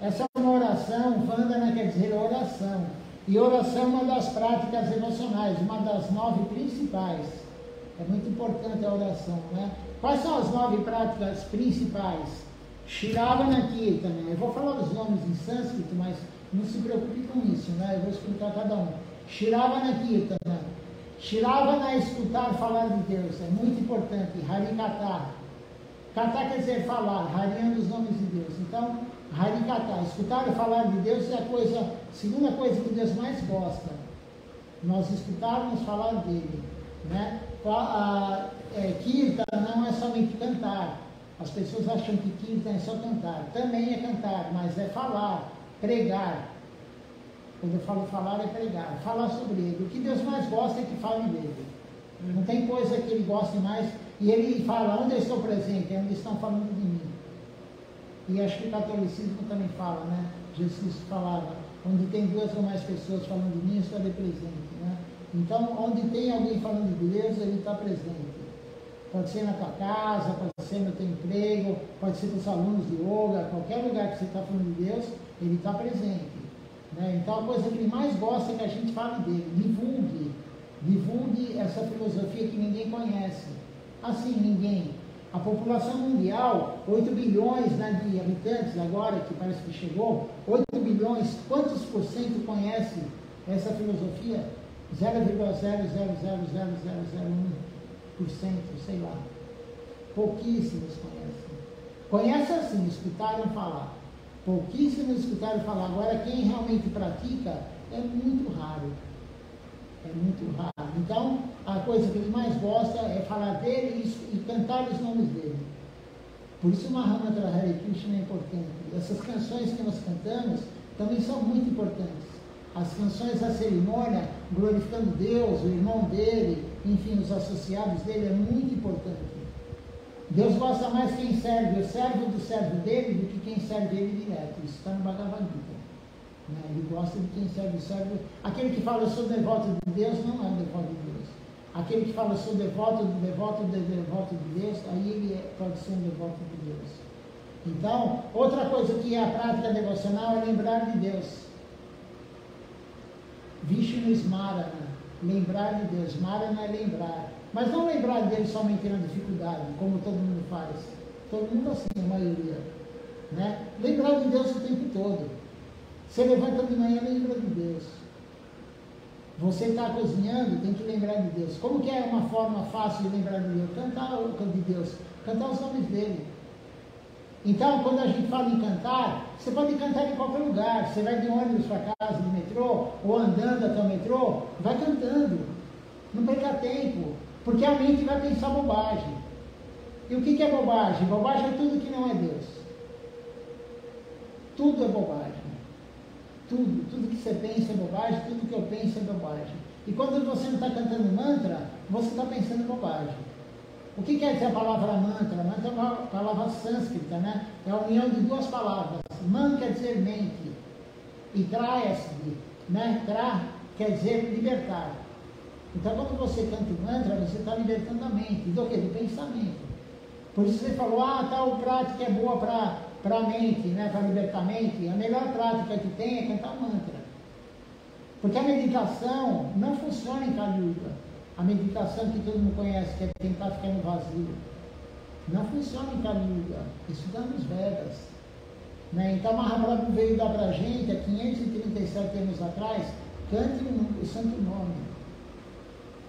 Essa é uma oração, Vandana quer dizer oração. E oração é uma das práticas devocionais, uma das 9 principais. É muito importante a oração, né? Quais são as 9 práticas principais? Shravana Kirtana. Eu vou falar os nomes em sânscrito, mas não se preocupe com isso, né? Eu vou explicar cada um. Shravana Kirtana. Shravana é escutar falar de Deus, é muito importante. Harikata. Kata quer dizer falar, Hariando os nomes de Deus. Então, Harikata, escutar falar de Deus é a segunda coisa que Deus mais gosta. Nós escutarmos falar dele, né? Kirtan não é somente cantar. As pessoas acham que Kirtan é só cantar. Também é cantar, mas é falar, pregar. Quando eu falo falar, é pregar. Falar sobre ele. O que Deus mais gosta é que fale dele. Não tem coisa que ele goste mais. E ele fala, onde eu estou presente? É onde estão falando de mim. E acho que o catolicismo também fala, né? Jesus falava, onde tem 2 ou mais pessoas falando de mim, eu estou ali presente, né? Então, onde tem alguém falando de Deus, ele está presente. Pode ser na tua casa, pode ser no teu emprego, pode ser com os alunos de yoga, qualquer lugar que você está falando de Deus, ele está presente. Né? Então, a coisa que ele mais gosta é que a gente fale dele. Divulgue essa filosofia que ninguém conhece. Assim, ninguém. A população mundial, 8 bilhões, né, de habitantes agora, que parece que chegou, 8 bilhões, quantos por cento conhece essa filosofia? 0,0000001%, sei lá. Pouquíssimos conhecem. Conhecem assim, escutaram falar. Pouquíssimos escutaram falar. Agora, quem realmente pratica é muito raro. É muito raro. Então, a coisa que ele mais gosta é falar dele e cantar os nomes dele. Por isso, o Mahamantra Hare Krishna é importante. Essas canções que nós cantamos também são muito importantes. As canções da cerimônia, glorificando Deus, o irmão dele, enfim, os associados dele, é muito importante. Deus gosta mais quem serve o servo do servo dele do que quem serve ele direto. Isso está no Bhagavad Gita. Ele gosta de quem serve o servo. Aquele que fala, eu sou devoto de Deus, não é um devoto de Deus. Aquele que fala, eu sou devoto de Deus, aí ele pode ser um devoto de Deus. Então, outra coisa que é a prática devocional é lembrar de Deus. Vishnu Smarana, lembrar de Deus. Smarana é lembrar. Mas não lembrar dele somente na dificuldade, como todo mundo faz. Todo mundo assim, a maioria. Né? Lembrar de Deus o tempo todo. Você levanta de manhã e lembra de Deus. Você está cozinhando, tem que lembrar de Deus. Como que é uma forma fácil de lembrar de Deus? Cantar o de Deus, cantar os nomes dele. Então, quando a gente fala em cantar, você pode cantar em qualquer lugar. Você vai de ônibus para casa, de metrô, ou andando até o metrô, vai cantando. Não perca tempo, porque a mente vai pensar bobagem. E o que é bobagem? Bobagem é tudo que não é Deus. Tudo é bobagem. Tudo que você pensa é bobagem, tudo que eu penso é bobagem. E quando você não está cantando mantra, você está pensando bobagem. O que quer dizer a palavra mantra? Mantra é uma palavra sânscrita, né? É a união de 2 palavras. Man quer dizer mente. E trayasdi, né? Tra quer dizer libertar. Então, quando você canta o mantra, você está libertando a mente. Do quê? Do pensamento. Por isso você falou, tal prática é boa para a mente, né? Para libertar a mente. A melhor prática que tem é cantar o mantra. Porque a meditação não funciona em Kali Yuga. A meditação que todo mundo conhece, que é tentar ficar no vazio, não funciona em Kali Yuga. Isso dá nos Vedas. Né? Então, Mahaprabhu veio dar para a gente, há 537 anos atrás, cante o santo nome.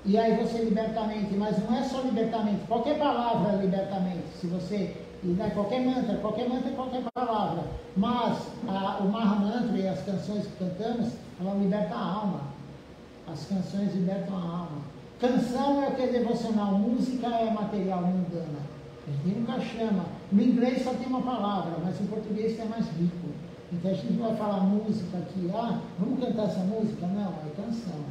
E aí você liberta a mente, mas não é só libertar a mente. Qualquer palavra é liberta a mente. Se você, qualquer mantra é qualquer palavra. Mas o Mahamantra e as canções que cantamos, ela liberta a alma. As canções libertam a alma. Canção é o que é devocional, música é material mundana. A gente nunca chama. No inglês só tem uma palavra, mas em português é mais rico. Então a gente não vai falar música aqui, vamos cantar essa música? Não, é canção.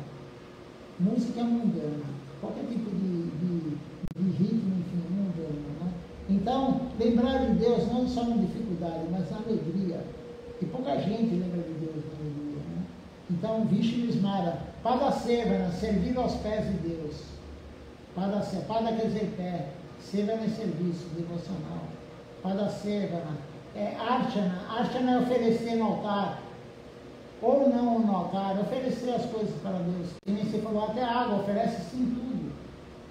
Música é mundana. Qualquer tipo de ritmo, enfim, mundano. Né? Então, lembrar de Deus não só na dificuldade, mas na alegria. E pouca gente lembra de Deus na alegria. Né? Então, Vishnu Smara. Padasevana, servir aos pés de Deus. Pada quer dizer pé. Sevana é serviço devocional. Padasevana, Archana é oferecer no altar, ou não no altar, oferecer as coisas para Deus. E nem você falou, até água, oferece sim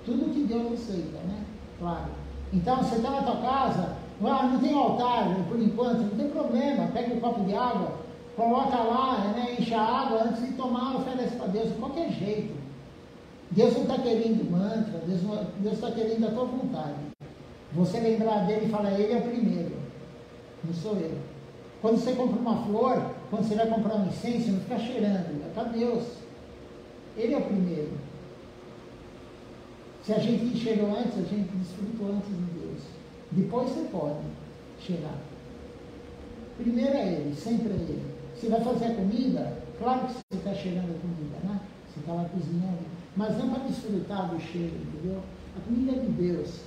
tudo que Deus aceita, né? Claro. Então, você está na tua casa, não tem altar por enquanto, não tem problema, pega um copo de água, coloca lá, né, enche a água, antes de tomar, oferece para Deus, de qualquer jeito. Deus não está querendo mantra, Deus está querendo a tua vontade. Você lembrar dele e falar, ele é o primeiro, não sou eu. Quando você compra uma flor, quando você vai comprar um incenso, não fica cheirando, é para Deus. Ele é o primeiro. Se a gente cheirou antes, a gente desfrutou antes de Deus. Depois você pode cheirar. Primeiro é ele, sempre é ele. Você vai fazer a comida, claro que você está cheirando a comida, né? Você está lá cozinhando, mas não para desfrutar do cheiro, entendeu? A comida é de Deus.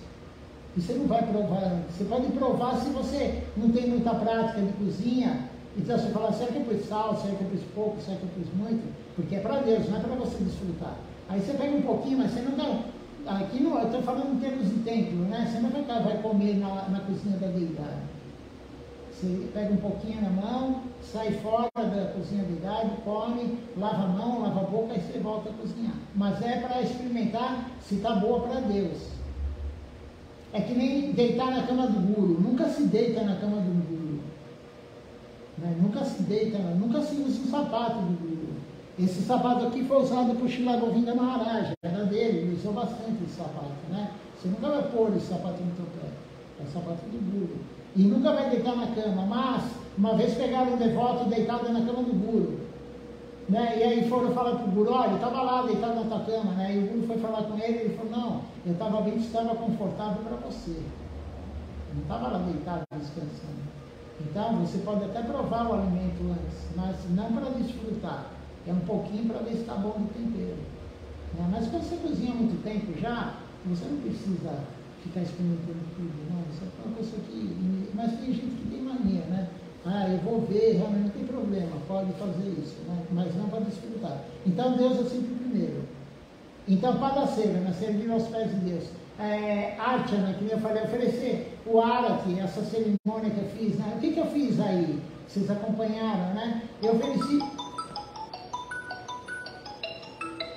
E você não vai provar antes. Você pode provar se você não tem muita prática de cozinha. Então você fala, será que eu pus sal, será que eu pus pouco, será que eu pus muito? Porque é para Deus, não é para você desfrutar. Aí você pega um pouquinho, mas você não dá. Aqui não, eu estou falando em termos de templo, né? Você não vai comer na cozinha da deidade. Você pega um pouquinho na mão, sai fora da cozinha da deidade, come, lava a mão, lava a boca e você volta a cozinhar. Mas é para experimentar se está boa para Deus. É que nem deitar na cama do guru. Nunca se deita na cama do guru. Né? Nunca se deita, nunca se usa o sapato do guru. Esse sapato aqui foi usado por Srila Govinda Maharaj, era dele, ele usou bastante esse sapato, né? Você nunca vai pôr esse sapato no teu pé, é o sapato do guru. E nunca vai deitar na cama, mas uma vez pegaram um devoto deitado na cama do guru, né? E aí foram falar para o guru, olha, ele estava lá deitado na tua cama, né? E o guru foi falar com ele, ele falou, não, eu estava bem, estava confortável para você. Eu não estava lá deitado descansando. Então, você pode até provar o alimento antes, mas não para desfrutar. É um pouquinho para ver se está bom no tempero. Né? Mas quando você cozinha há muito tempo já, você não precisa ficar experimentando tudo, não. Isso é uma coisa que... Mas tem gente que tem mania, né? Eu vou ver, realmente não tem problema, pode fazer isso, né? Mas não para desfrutar. Então Deus é sempre o primeiro. Então, Padaceva, né? Servir aos pés de Deus. Archana, que eu falei, oferecer o Arati, essa cerimônia que eu fiz, né? O que eu fiz aí? Vocês acompanharam, né? Eu ofereci...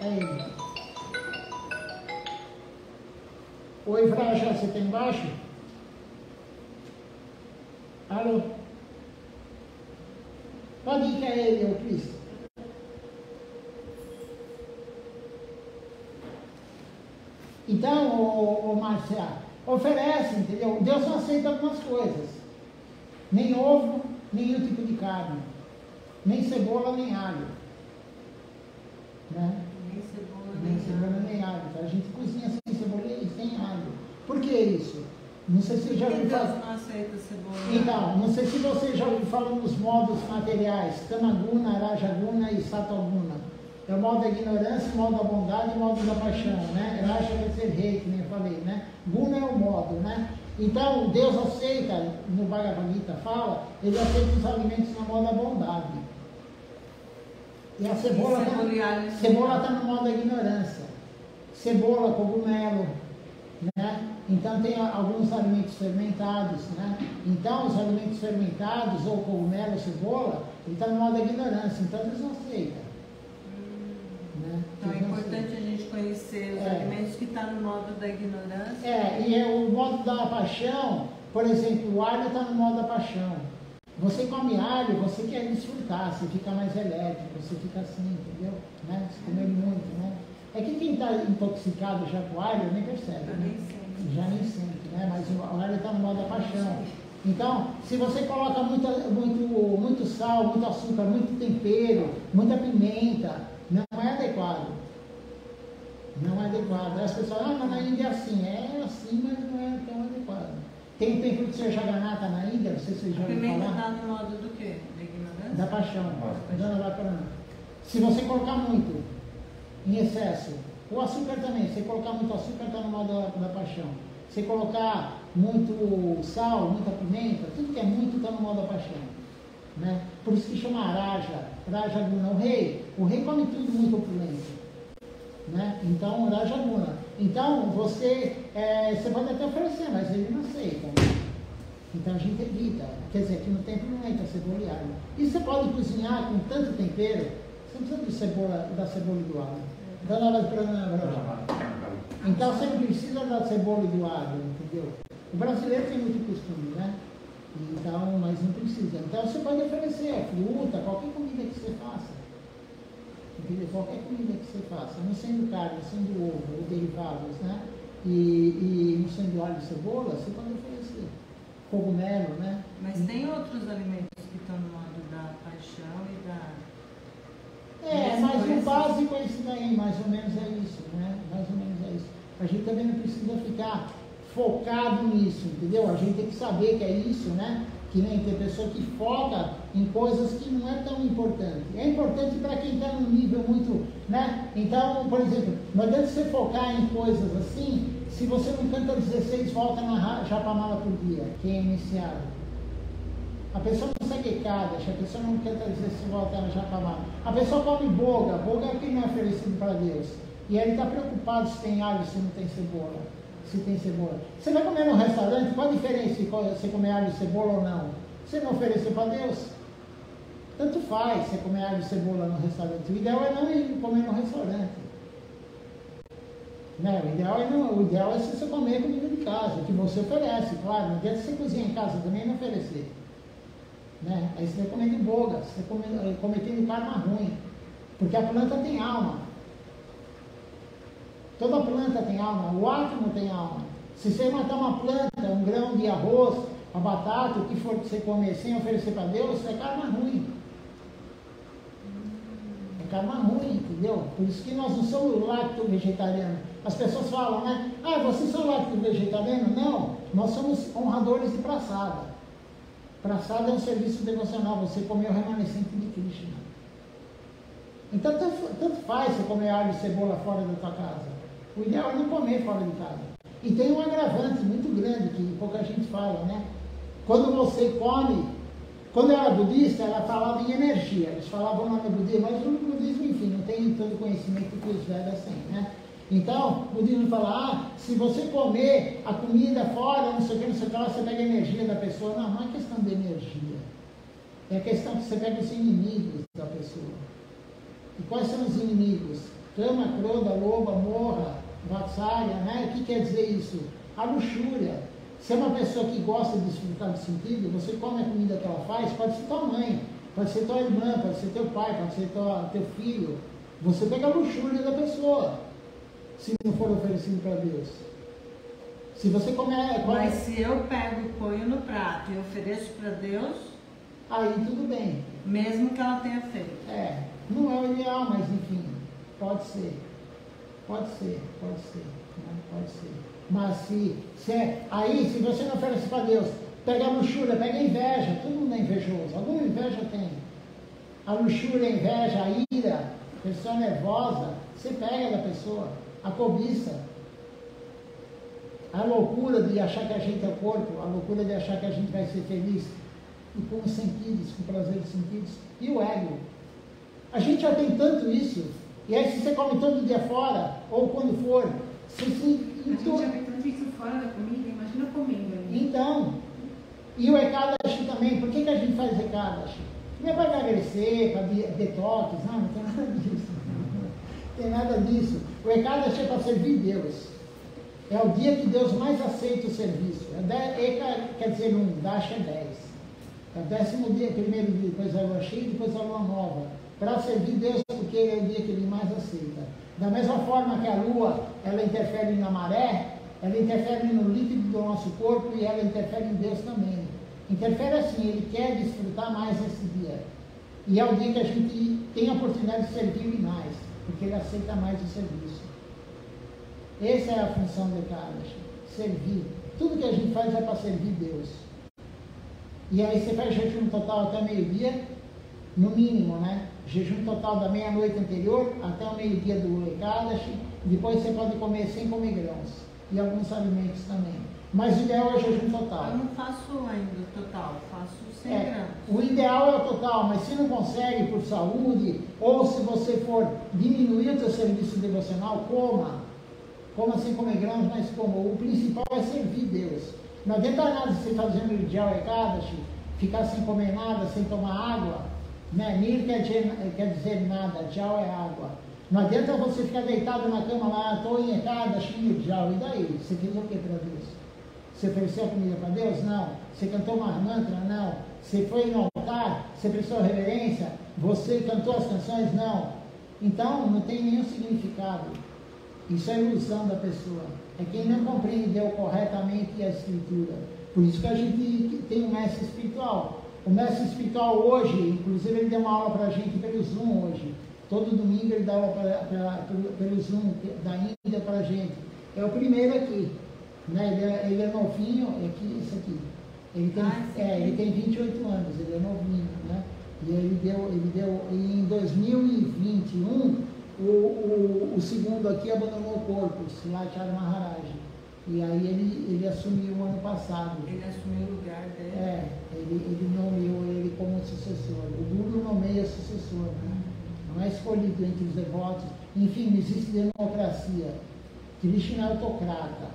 Aí. Oi, Vraja, você está embaixo? Alô? Pode ir que é ele, ô Cris. Então, ô Márcia, oferece, entendeu? Deus não aceita algumas coisas. Nem ovo, nenhum tipo de carne. Nem cebola, nem alho. Né? Nem cebola nem alho. A gente cozinha sem cebola e sem alho. Por que isso? Não sei se já ouviu falar. Deus não aceita cebola. Então, não sei se você já ouviu falar nos modos materiais, Tamaguna, Rajaguna e Satoguna. É o modo da ignorância, o modo da bondade e o modo da paixão, né? Raja quer ser rei, que nem eu falei, né? Guna é o modo, né? Então, Deus aceita, no Bhagavad Gita fala, ele aceita os alimentos no modo da bondade. E a cebola está no modo da ignorância. Cebola, cogumelo, né? Então tem alguns alimentos fermentados, né? Então os alimentos fermentados, ou cogumelo, cebola, ele está no modo da ignorância, então eles não aceitam. Né? Então é importante a gente conhecer os alimentos que estão no modo da ignorância. E o modo da paixão, por exemplo, o alho está no modo da paixão. Você come alho, você quer desfrutar, você fica mais elétrico, você fica assim, entendeu? Né? Você come muito, né? É que quem está intoxicado já com alho nem percebe, né? Já nem sente, né? Mas o alho está no modo da paixão. Então, se você coloca muito sal, muito açúcar, muito tempero, muita pimenta, não é adequado. Não é adequado. Aí as pessoas falam, mas na Índia é assim. É assim, mas não é tão adequado. Tem um templo de Sr. Jagannatha na Índia, não sei se vocês já ouviram falar. A pimenta está no modo do quê? Da ignorância? Da paixão. Se você colocar muito, em excesso, o açúcar também, se colocar muito açúcar está no modo da paixão. Se colocar muito sal, muita pimenta, tudo que é muito está no modo da paixão. Né? Por isso que chama Raja Guna. O rei come tudo muito opulento. Né? Então, Raja Guna. Então, você pode até oferecer, mas ele não aceita. Então a gente evita. Quer dizer, aqui no templo não entra cebola e alho. E você pode cozinhar com tanto tempero, você não precisa de cebola, da cebola e do alho. Então você não precisa da cebola e do alho, entendeu? O brasileiro tem muito costume, né? Então, mas não precisa. Então você pode oferecer fruta, qualquer comida que você faça. Entendeu? Qualquer comida que você faça, não sendo carne, sendo ovo ou derivados, né? E não sendo alho e cebola, você pode oferecer. Cogumelo, né? Mas tem outros alimentos que estão no modo da paixão e da... Mas o básico é isso daí, mais ou menos é isso, né? Mais ou menos é isso. A gente também não precisa ficar focado nisso, entendeu? A gente tem que saber que é isso, né? Que nem tem pessoa que foca em coisas que não é tão importante. É importante para quem está num nível muito, né? Então, por exemplo, não adianta você focar em coisas assim, se você não canta 16 voltas na Japamala por dia, quem é iniciado. A pessoa não segue Kadash, a pessoa não canta 16 voltas na Japamala. A pessoa come boga é o que não é oferecido para Deus. E aí ele está preocupado se tem alho, se não tem cebola. Se tem cebola. Você vai comer num restaurante, qual a diferença se você comer alho e cebola ou não? Você não ofereceu para Deus? Tanto faz você comer alho e cebola no restaurante. O ideal é não ir comer no restaurante. Né? O ideal é você comer comida de casa, que você oferece, claro. Não adianta você cozinhar em casa também e não oferecer. Né? Aí você vai comer de boga, você vai cometendo karma ruim. Porque a planta tem alma. Toda planta tem alma, o átomo tem alma. Se você matar uma planta, um grão de arroz, uma batata, o que for que você comer sem oferecer para Deus, é karma ruim. É karma ruim, entendeu? Por isso que nós não somos lacto-vegetarianos. As pessoas falam, né? Ah, vocês são lacto-vegetarianos? Não, nós somos honradores de praçada. Praçada é um serviço devocional, você comer o remanescente de Krishna. Então, tanto faz você comer alho e cebola fora da tua casa. O ideal é não comer fora de casa. E tem um agravante muito grande que pouca gente fala, né? Quando você come, quando eu era budista, ela falava em energia. Eles falavam o nome budismo, mas o budismo, enfim, não tem todo o conhecimento que os Vedas têm, né? Então, o budismo fala, se você comer a comida fora, não sei o que, você pega a energia da pessoa. Não, não é questão de energia. É questão que você pega os inimigos da pessoa. E quais são os inimigos? Kama, Krodha, Loba, Morra, Vatsalya, né? O que quer dizer isso? A luxúria. Se é uma pessoa que gosta de desfrutar do sentido, você come a comida que ela faz, pode ser tua mãe, pode ser tua irmã, pode ser teu pai, pode ser teu filho. Você pega a luxúria da pessoa, se não for oferecido para Deus. Se você comer... Mas se eu pego e ponho no prato e ofereço para Deus... Aí tudo bem. Mesmo que ela tenha feito. Não é o ideal, mas enfim, pode ser. Né? Pode ser. Mas se você não oferece para Deus, pega a luxúria, pega a inveja, todo mundo é invejoso, alguma inveja tem. A luxúria, a inveja, a ira, a pessoa nervosa, você pega da pessoa, a cobiça, a loucura de achar que a gente é o corpo, a loucura de achar que a gente vai ser feliz, e com os sentidos, com prazeres sentidos, e o ego. A gente já tem tanto isso, e aí se você come todo dia fora, ou quando for, você se... A gente já vê tanto isso fora da comida, imagina comendo ali. Então, e o Ekadashi também, por que a gente faz Ekadashi? Não é para emagrecer, para detox, não tem nada disso. Não tem nada disso. O Ekadashi é para servir Deus. É o dia que Deus mais aceita o serviço. Eka quer dizer 1, Dash é 10. É o 10º dia, primeiro dia, depois a lua cheia, depois a lua nova. Para servir Deus, porque é o dia que Ele mais aceita. Da mesma forma que a lua, ela interfere na maré, ela interfere no líquido do nosso corpo e ela interfere em Deus também. Interfere assim, Ele quer desfrutar mais esse dia. E é o dia que a gente tem a oportunidade de servir Ele mais, porque Ele aceita mais o serviço. Essa é a função do Ekadashi, servir. Tudo que a gente faz é para servir Deus. E aí você faz jejum total até meio-dia, no mínimo, né? Jejum total da meia-noite anterior até o meio-dia do Ekadashi. Depois você pode comer sem comer grãos. E alguns alimentos também. Mas o ideal é o jejum total. Eu não faço ainda o total, faço 100 grãos. O ideal é o total, mas se não consegue por saúde, ou se você for diminuir o seu serviço devocional, coma. Coma sem comer grãos, mas coma. O principal é servir Deus. Não adianta nada você fazer um Jal Ekadashi, ficar sem comer nada, sem tomar água. Né? Nir quer dizer nada, Jal é água. Não adianta você ficar deitado na cama lá, estou em Ekadashi, Nirjal, e daí? Você fez o que para Deus? Você ofereceu a comida para Deus? Não. Você cantou uma mantra? Não. Você foi no altar? Você prestou reverência? Você cantou as canções? Não. Então, não tem nenhum significado. Isso é ilusão da pessoa. É quem não compreendeu corretamente a Escritura. Por isso que a gente tem um mestre espiritual. O mestre espiritual hoje, inclusive ele deu uma aula para a gente pelo Zoom hoje. Todo domingo ele dá aula pelo Zoom da Índia para a gente. É o primeiro aqui. Né? Ele é novinho, aqui, isso aqui. Ele tem 28 anos, ele é novinho. Né? E ele deu em 2021, o segundo aqui abandonou o corpo, Silachara Maharaj. E aí ele assumiu o ano passado. Ele assumiu o lugar dele. Ele nomeou ele como sucessor. O Guru nomeia sucessor, né? Não é escolhido entre os devotos. Enfim, não existe democracia. Krishna é autocrata.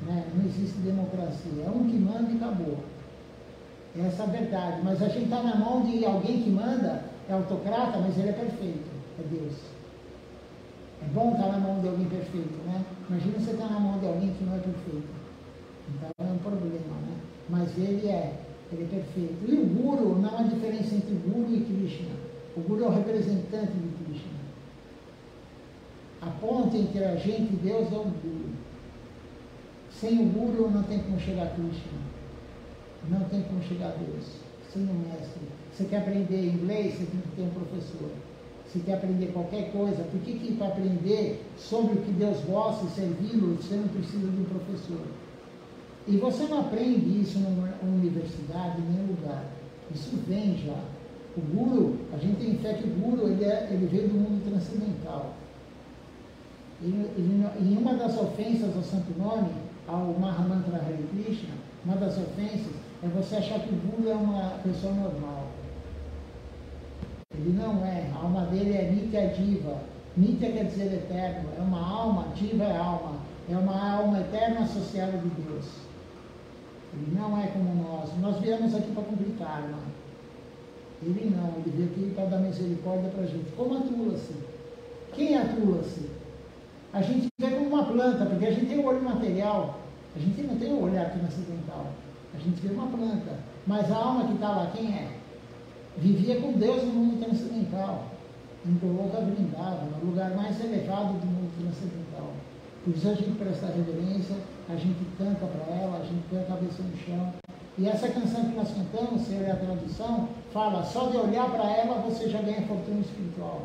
Né? Não existe democracia. É um que manda e acabou. Essa é a verdade. Mas a gente está na mão de alguém que manda, é autocrata, mas ele é perfeito. É Deus. É bom estar na mão de alguém perfeito, né? Imagina você estar na mão de alguém que não é perfeito. Então é um problema, né? Mas ele é perfeito. E o Guru, não há diferença entre Guru e Krishna. O Guru é o representante de Krishna. A ponte entre a gente e Deus é o Guru. Sem o Guru não tem como chegar a Krishna. Não tem como chegar a Deus. Sem o mestre. Você quer aprender inglês, você tem que ter um professor. Se quer aprender qualquer coisa, por que para aprender sobre o que Deus gosta e servi-lo, você não precisa de um professor? E você não aprende isso numa universidade, em nenhum lugar. Isso vem já. O Guru, a gente tem fé que o Guru ele veio do mundo transcendental. Em uma das ofensas ao Santo Nome, ao Mahamantra Hare Krishna, uma das ofensas é você achar que o Guru é uma pessoa normal. Ele não é. A alma dele é Nitya Diva. Nitya quer dizer eterno. É uma alma, Diva é alma. É uma alma eterna associada de Deus. Ele não é como nós. Nós viemos aqui para cumprir karma. Ele não. Ele veio aqui para dar misericórdia para a gente. Como a Tulasi. Quem é a Tulasi? A gente vê como uma planta, porque a gente tem o olho material. A gente não tem o olhar transcendental. A gente vê uma planta. Mas a alma que está lá, quem é? Vivia com Deus no mundo transcendental, em Goloka Vrindava, no lugar mais elevado do mundo transcendental. Por isso a gente presta reverência, a gente canta para ela, a gente põe a cabeça no chão. E essa canção que nós cantamos, se é a tradução, fala, só de olhar para ela você já ganha fortuna espiritual.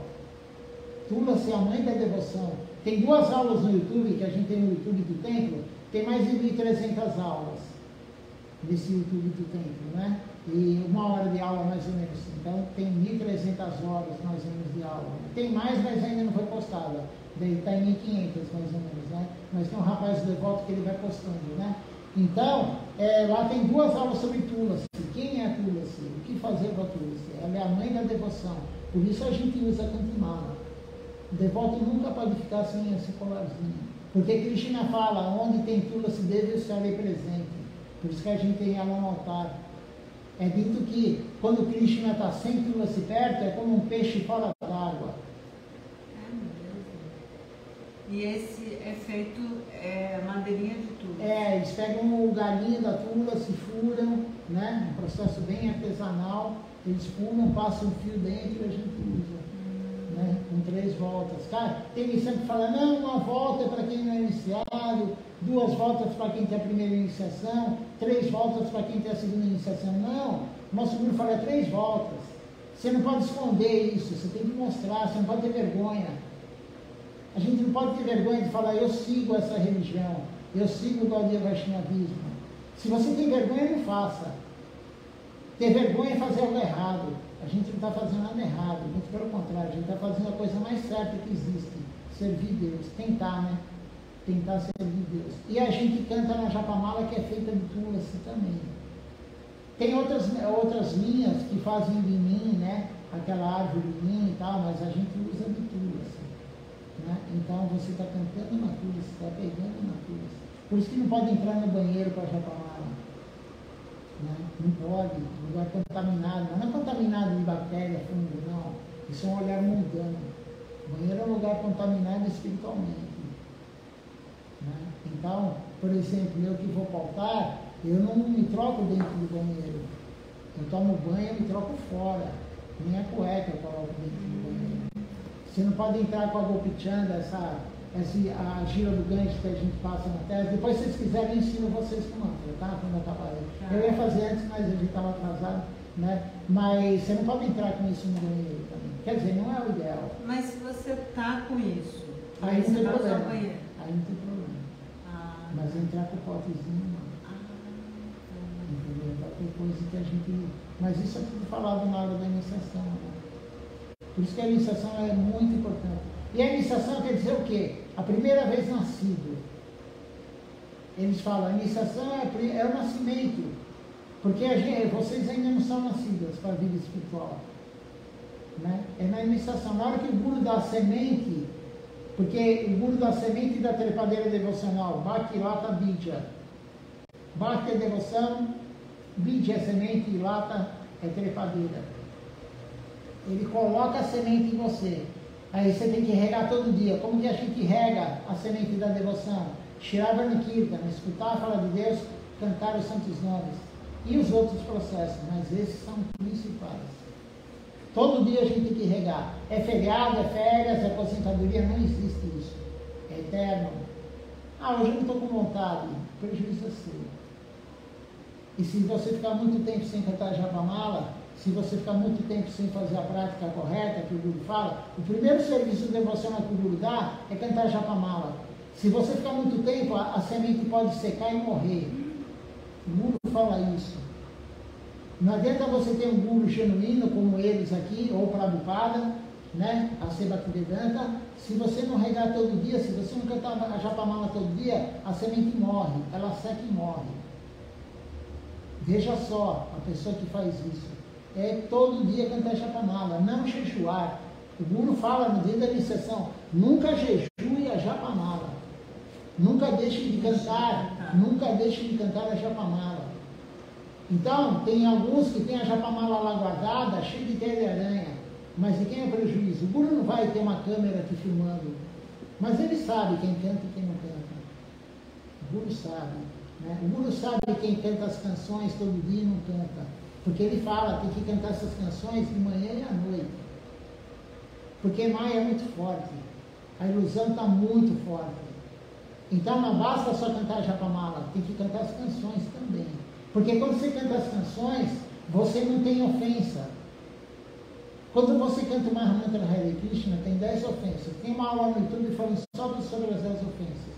Tulasi é a mãe da devoção. Tem 2 aulas no YouTube, que a gente tem no YouTube do templo, tem mais de 1.300 aulas nesse YouTube do templo, né? E 1 hora de aula mais ou menos. Então tem 1.300 horas mais ou menos de aula. Tem mais, mas ainda não foi postada. Daí está em 1.500 mais ou menos, né? Mas tem um rapaz devoto que ele vai postando, né? Então, lá tem 2 aulas sobre Tulasi. Quem é a Tulasi? O que fazer com a Tulasi? Ela é a mãe da devoção. Por isso a gente usa Kantimala. O devoto nunca pode ficar sem esse colarzinho. Porque Krishna fala, onde tem Tulasi Devi, eu estarei presente. Por isso que a gente tem ela no altar. É dito que quando Krishna está sem Tulasi perto, é como um peixe fora d'água. E esse é feito madeirinha de Tulasi. Eles pegam o galinho da Tulasi, furam, né? Um processo bem artesanal. Eles furam, passam um fio dentro e a gente usa. Né? Com 3 voltas. Cara, tem iniciante que fala, não, 1 volta é para quem não é iniciado, 2 voltas para quem tem a primeira iniciação, 3 voltas para quem tem a segunda iniciação. Não, o nosso Guru fala 3 voltas. Você não pode esconder isso, você tem que mostrar, você não pode ter vergonha. A gente não pode ter vergonha de falar, eu sigo essa religião, eu sigo o Gaudiya Vaishnavismo. Se você tem vergonha, não faça. Ter vergonha é fazer algo errado. A gente não está fazendo nada errado, muito pelo contrário, a gente está fazendo a coisa mais certa que existe, servir Deus, tentar, né? Tentar servir Deus. E a gente canta na Japamala, que é feita de Tulasi também. Tem outras linhas que fazem de mim, né? Aquela árvore de mim e tal, mas a gente usa de Tulasi. Né? Então você está cantando na Tulasi, está pegando na Tulasi. Por isso que não pode entrar no banheiro para japamala. Né? Não pode, lugar contaminado. Mas não é contaminado de bactéria, fungo, não. Isso é um olhar mundano. O banheiro é um lugar contaminado espiritualmente. Né? Então, por exemplo, eu que vou para o altar, eu não me troco dentro do banheiro. Eu tomo banho e me troco fora. Nem a cueca eu coloco dentro do banheiro. Você não pode entrar com a golpichanda, a gira do gancho que a gente passa na terra. Depois, se vocês quiserem, eu ensino vocês com mantra, tá? Quando eu acabar. Eu ia fazer antes, mas a gente estava atrasado, né? Mas você não pode entrar com isso no banheiro também. Quer dizer, não é o ideal. Mas se você tá com isso, Aí não tem vai usar o problema. banheiro. Aí não tem problema. Mas entrar com o potezinho, não. Entendeu? Qualquer coisa que a gente... Mas isso é tudo falado na hora da iniciação, né? Por isso que a iniciação é muito importante. E a iniciação quer dizer o quê? A primeira vez nascido. Eles falam, a iniciação é o nascimento. Porque vocês ainda não são nascidas para a vida espiritual. Né? É na iniciação. Na hora que o Guru dá a semente, porque o Guru dá a semente da trepadeira devocional, Bhakti Lata Bija. Bhakti é devoção, Bija é semente e Lata é trepadeira. Ele coloca a semente em você. Aí você tem que regar todo dia. Como que a gente rega a semente da devoção? Shravana Kirtana, escutar a fala de Deus, cantar os santos nomes. E os outros processos, mas esses são principais. Todo dia a gente tem que regar. É feriado, é férias, é aposentadoria, não existe isso. É eterno. Hoje eu não estou com vontade. Prejuízo é seu. E se você ficar muito tempo sem cantar japamala, se você ficar muito tempo sem fazer a prática correta que o Guru fala, o primeiro serviço devocional que o Guru dá é cantar japamala. Se você ficar muito tempo, a semente pode secar e morrer. O Guru fala isso. Não adianta você ter um Guru genuíno como eles aqui, ou Prabhupada, né, a Bhaktivedanta, se você não regar todo dia, se você não cantar a japamala todo dia, a semente morre, ela seca e morre. Veja só a pessoa que faz isso. É todo dia cantar japamala, não jejuar. O Guru fala no dia da iniciação, nunca jejue a japamala. Nunca deixe de cantar, nunca deixe de cantar a japamala. Então, tem alguns que tem a japamala lá guardada, cheia de teia de aranha. Mas de quem é o prejuízo? O Guru não vai ter uma câmera aqui filmando. Mas ele sabe quem canta e quem não canta. O Guru sabe. Né? O Guru sabe quem canta as canções todo dia e não canta. Porque ele fala, tem que cantar essas canções de manhã e à noite. Porque Maya é muito forte. A ilusão está muito forte. Então não basta só cantar japamala, tem que cantar as canções também. Porque quando você canta as canções, você não tem ofensa. Quando você canta o Mahamantra Hare Krishna, tem 10 ofensas. Tem uma aula no YouTube falando só sobre as 10 ofensas.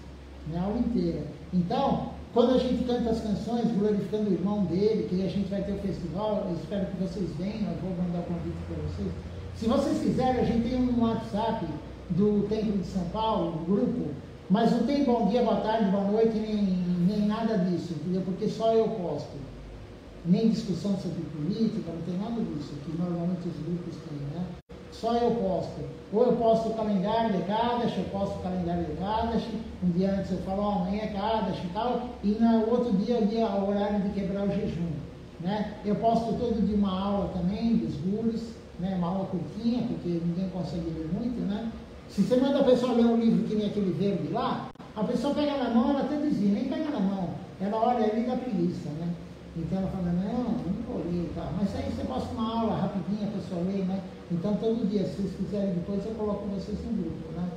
Na aula inteira. Então, quando a gente canta as canções, glorificando o irmão dele, que a gente vai ter o festival, eu espero que vocês venham, eu vou mandar o convite para vocês. Se vocês quiserem, a gente tem um WhatsApp do Templo de São Paulo, um grupo, mas não tem bom dia, boa tarde, boa noite, nem nada disso, entendeu? Porque só eu posto. Nem discussão sobre política, não tem nada disso, que normalmente os grupos têm, né? Só eu posto. Ou eu posto o calendário de Kadash, eu posto o calendário de Kadash, um dia antes eu falo, amanhã é Kadash e tal, e no outro dia é o horário de quebrar o jejum, né? Eu posto todo dia uma aula também dos gurus, né? Uma aula curtinha, porque ninguém consegue ler muito, né? Se você manda a pessoa ler um livro que nem aquele verde lá, a pessoa pega na mão, ela até dizia, nem pega na mão, ela olha ali da preguiça, né? Então ela fala, não vou ler e tal. Mas aí você posta uma aula rapidinha, a pessoa lê, né? Então todo dia, se vocês quiserem depois, eu coloco vocês no grupo, né?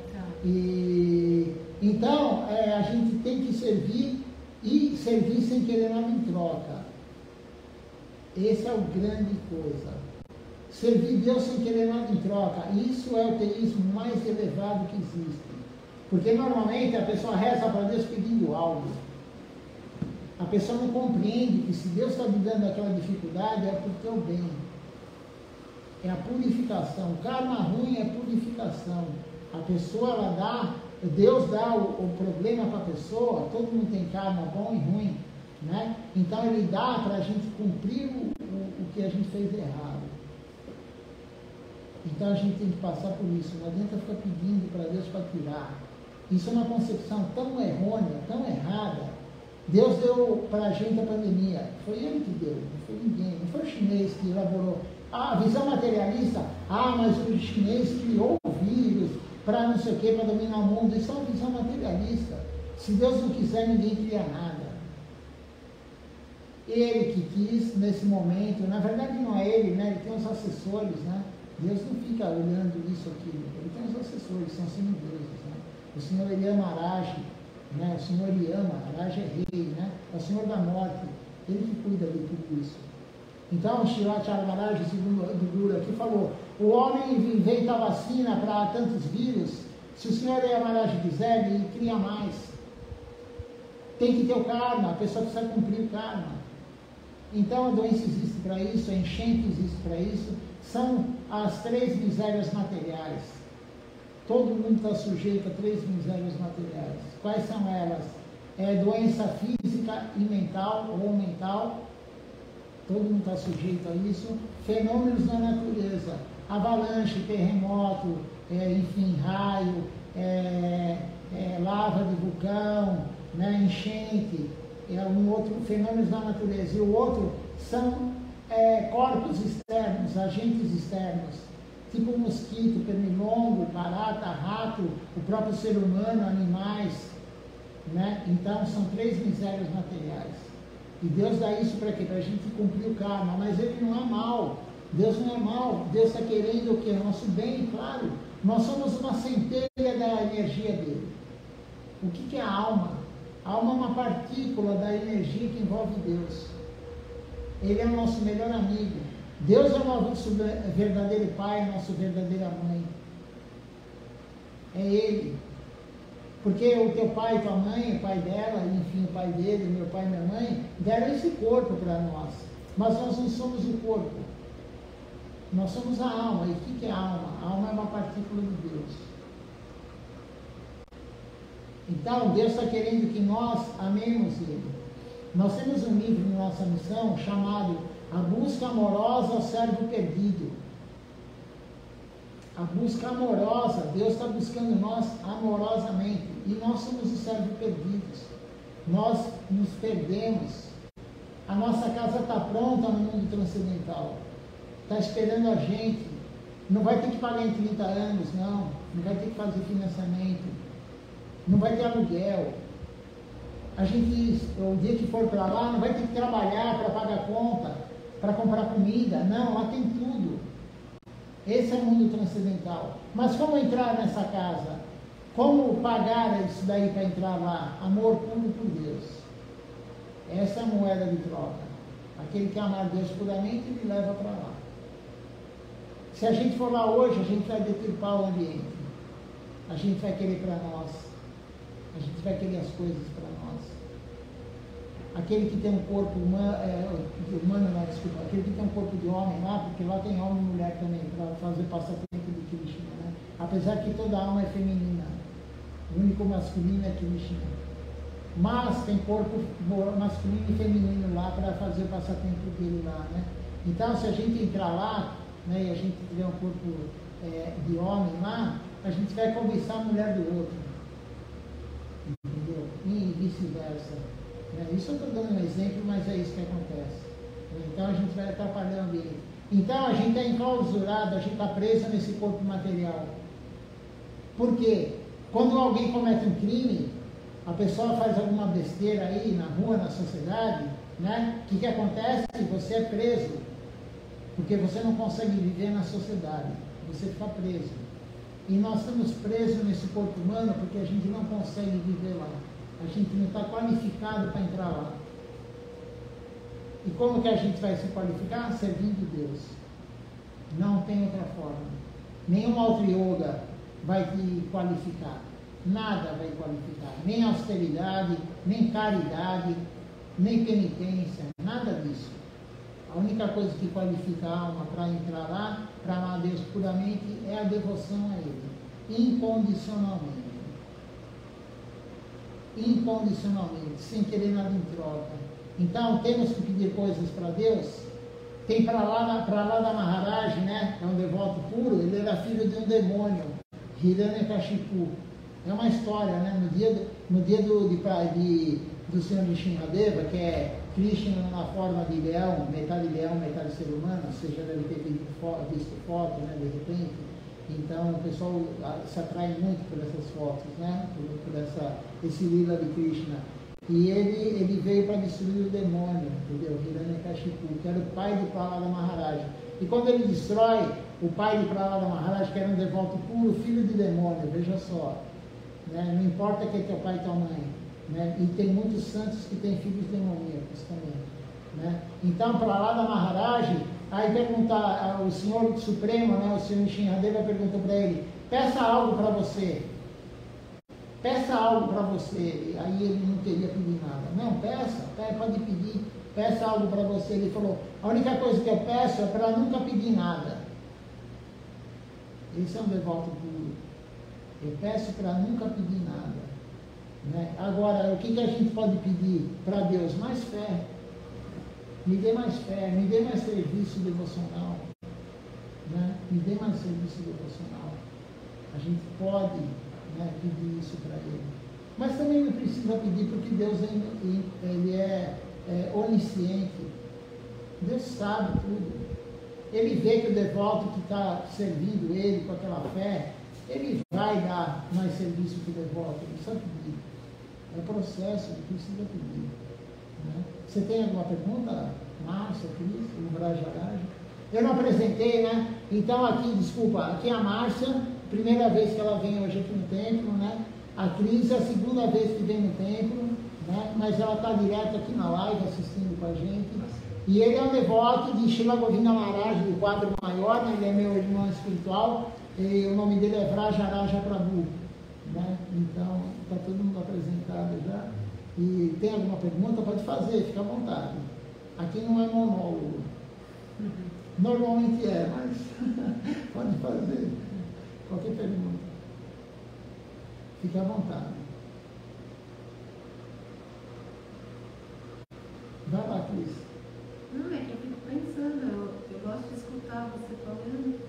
E então a gente tem que servir e servir sem querer nada em troca. Essa é a grande coisa. Servir Deus sem querer nada em troca. Isso é o teísmo mais elevado que existe. Porque normalmente a pessoa reza para Deus pedindo algo. A pessoa não compreende que se Deus está lhe dando aquela dificuldade é por teu bem. É a purificação. O karma ruim é purificação. A pessoa, ela dá, Deus dá o problema para a pessoa, todo mundo tem karma bom e ruim, né? Então ele dá para a gente cumprir o que a gente fez errado. Então a gente tem que passar por isso. Não adianta ficar pedindo para Deus para tirar. Isso é uma concepção tão errônea, tão errada. Deus deu para a gente a pandemia. Foi Ele que deu, não foi ninguém. Não foi o chinês que elaborou. A visão materialista, mas o chinês criou o vírus para não sei o quê, para dominar o mundo. Isso é uma visão materialista. Se Deus não quiser, ninguém cria nada. Ele que quis nesse momento, na verdade não é ele, né? Ele tem os assessores, né? Deus não fica olhando isso ou aquilo, ele tem os assessores, são semideuses, né? O Senhor Yama Araj, né? O Senhor Yama, Araj é rei, né? É o Senhor da morte, ele que cuida de tudo isso. Então, o Shirat Armaraj, segundo Guru aqui, falou: o homem inventa a vacina para tantos vírus, se o Senhor Yamaraj quiser, ele cria mais. Tem que ter o karma, a pessoa precisa cumprir o karma. Então, a doença existe para isso, a enchente existe para isso, são as 3 misérias materiais. Todo mundo está sujeito a 3 misérias materiais. Quais são elas? Doença física e mental, ou mental, todo mundo está sujeito a isso. Fenômenos da natureza, avalanche, terremoto, enfim, raio, lava de vulcão, né, enchente, um outro fenômeno da natureza. E o outro são corpos externos, agentes externos, tipo mosquito, pernilongo, barata, rato, o próprio ser humano, animais, né? Então são 3 misérias materiais. E Deus dá isso para quê? Para a gente cumprir o karma. Mas Ele não é mal. Deus não é mal. Deus está querendo o quê? Nosso bem, claro. Nós somos uma centelha da energia dele. O que é a alma? A alma é uma partícula da energia que envolve Deus. Ele é o nosso melhor amigo. Deus é o nosso verdadeiro pai, a nossa verdadeira mãe. É Ele. Porque o teu pai e tua mãe, o pai dela, enfim, o pai dele, meu pai e minha mãe, deram esse corpo para nós. Mas nós não somos o corpo. Nós somos a alma. E o que é a alma? A alma é uma partícula de Deus. Então, Deus está querendo que nós amemos Ele. Nós temos um livro na nossa missão chamado A Busca Amorosa ao Servo Perdido. A busca amorosa, Deus está buscando nós amorosamente. E nós somos os servos perdidos. Nós nos perdemos. A nossa casa está pronta no mundo transcendental. Está esperando a gente. Não vai ter que pagar em 30 anos, não. Não vai ter que fazer financiamento. Não vai ter aluguel. A gente, o dia que for para lá, não vai ter que trabalhar para pagar conta, para comprar comida. Não, lá tem tudo. Esse é o mundo transcendental. Mas como entrar nessa casa? Como pagar isso daí para entrar lá? Amor puro por Deus. Essa é a moeda de troca. Aquele que amar Deus puramente, ele leva para lá. Se a gente for lá hoje, a gente vai deturpar o ambiente. A gente vai querer para nós. A gente vai querer as coisas para nós. Aquele que tem um corpo humano, aquele que tem um corpo de homem lá, porque lá tem homem e mulher também, para fazer passatempo de Krishna, né? Apesar que toda alma é feminina, o único masculino é Krishna. Mas tem corpo masculino e feminino lá para fazer o passatempo dele lá, né? Então, se a gente entrar lá, né, e a gente tiver um corpo de homem lá, a gente vai cobiçar a mulher do outro. Entendeu? E vice-versa. Isso eu estou dando um exemplo, mas é isso que acontece. Então a gente vai atrapalhar o ambiente. Então a gente é enclausurado, a gente está preso nesse corpo material. Por quê? Quando alguém comete um crime, a pessoa faz alguma besteira aí na rua, na sociedade, né? O que acontece? Você é preso. Porque você não consegue viver na sociedade. Você fica preso. E nós estamos presos nesse corpo humano porque a gente não consegue viver lá. A gente não está qualificado para entrar lá. E como que a gente vai se qualificar? Servindo Deus. Não tem outra forma. Nenhum Altra Yoga vai te qualificar. Nada vai qualificar. Nem austeridade, nem caridade, nem penitência. Nada disso. A única coisa que qualifica a alma para entrar lá, para amar a Deus puramente, é a devoção a Ele. Incondicionalmente. Incondicionalmente, sem querer nada em troca. Então, temos que pedir coisas para Deus. Tem para lá da Maharaj, né? É um devoto puro, ele era filho de um demônio, Hiranyakashipu. É uma história, né? No dia do Senhor Nishinradeva, que é Krishna na forma de leão, metade ser humano, você já deve ter visto foto, né, de repente. Então o pessoal se atrai muito por essas fotos, né? Por esse lila de Krishna. E ele veio para destruir o demônio, entendeu? Hiranyakashipu, que era o pai de Prahlada Maharaj. E quando ele destrói o pai de Prahlada Maharaj, que era um devoto puro, filho de demônio, veja só. Né? Não importa quem é teu pai e tua mãe. Né? E tem muitos santos que têm filhos demoníacos também. Né? Então, Prahlada Maharaj, aí pergunta, o Senhor Supremo, né, o Senhor Nishinradeva pergunta para ele, peça algo para você. Peça algo para você. Aí ele não queria pedir nada. Não, peça, pode pedir. Peça algo para você. Ele falou, a única coisa que eu peço é para nunca pedir nada. Esse é um devoto puro. Eu peço para nunca pedir nada. Né? Agora, o que a gente pode pedir para Deus? Mais fé. Me dê mais fé, me dê mais serviço devocional. Né? Me dê mais serviço devocional. A gente pode, né, pedir isso para Ele. Mas também não precisa pedir, porque Deus ele é onisciente. Deus sabe tudo. Ele vê que o devoto que está servindo Ele com aquela fé, Ele vai dar mais serviço que o devoto. Não precisa pedir. É processo, não precisa pedir. Né? Você tem alguma pergunta? Márcia, Cris, o Brajaraja? Eu não apresentei, né? Então aqui, desculpa, aqui é a Márcia, primeira vez que ela vem hoje aqui no templo, né? A Cris é a segunda vez que vem no templo, né? Mas ela está direto aqui na live assistindo com a gente. E ele é um devoto de Srila Govinda Maharaj, do quadro maior, né? Ele é meu irmão espiritual, e o nome dele é Vrajaraja Prabhu. Né? Então, está todo mundo apresentado já. E tem alguma pergunta? Pode fazer, fica à vontade. Aqui não é monólogo. Normalmente é, mas pode fazer. Qualquer pergunta. Fique à vontade. Vai lá, Cris. Não, é que eu fico pensando, eu gosto de escutar você falando,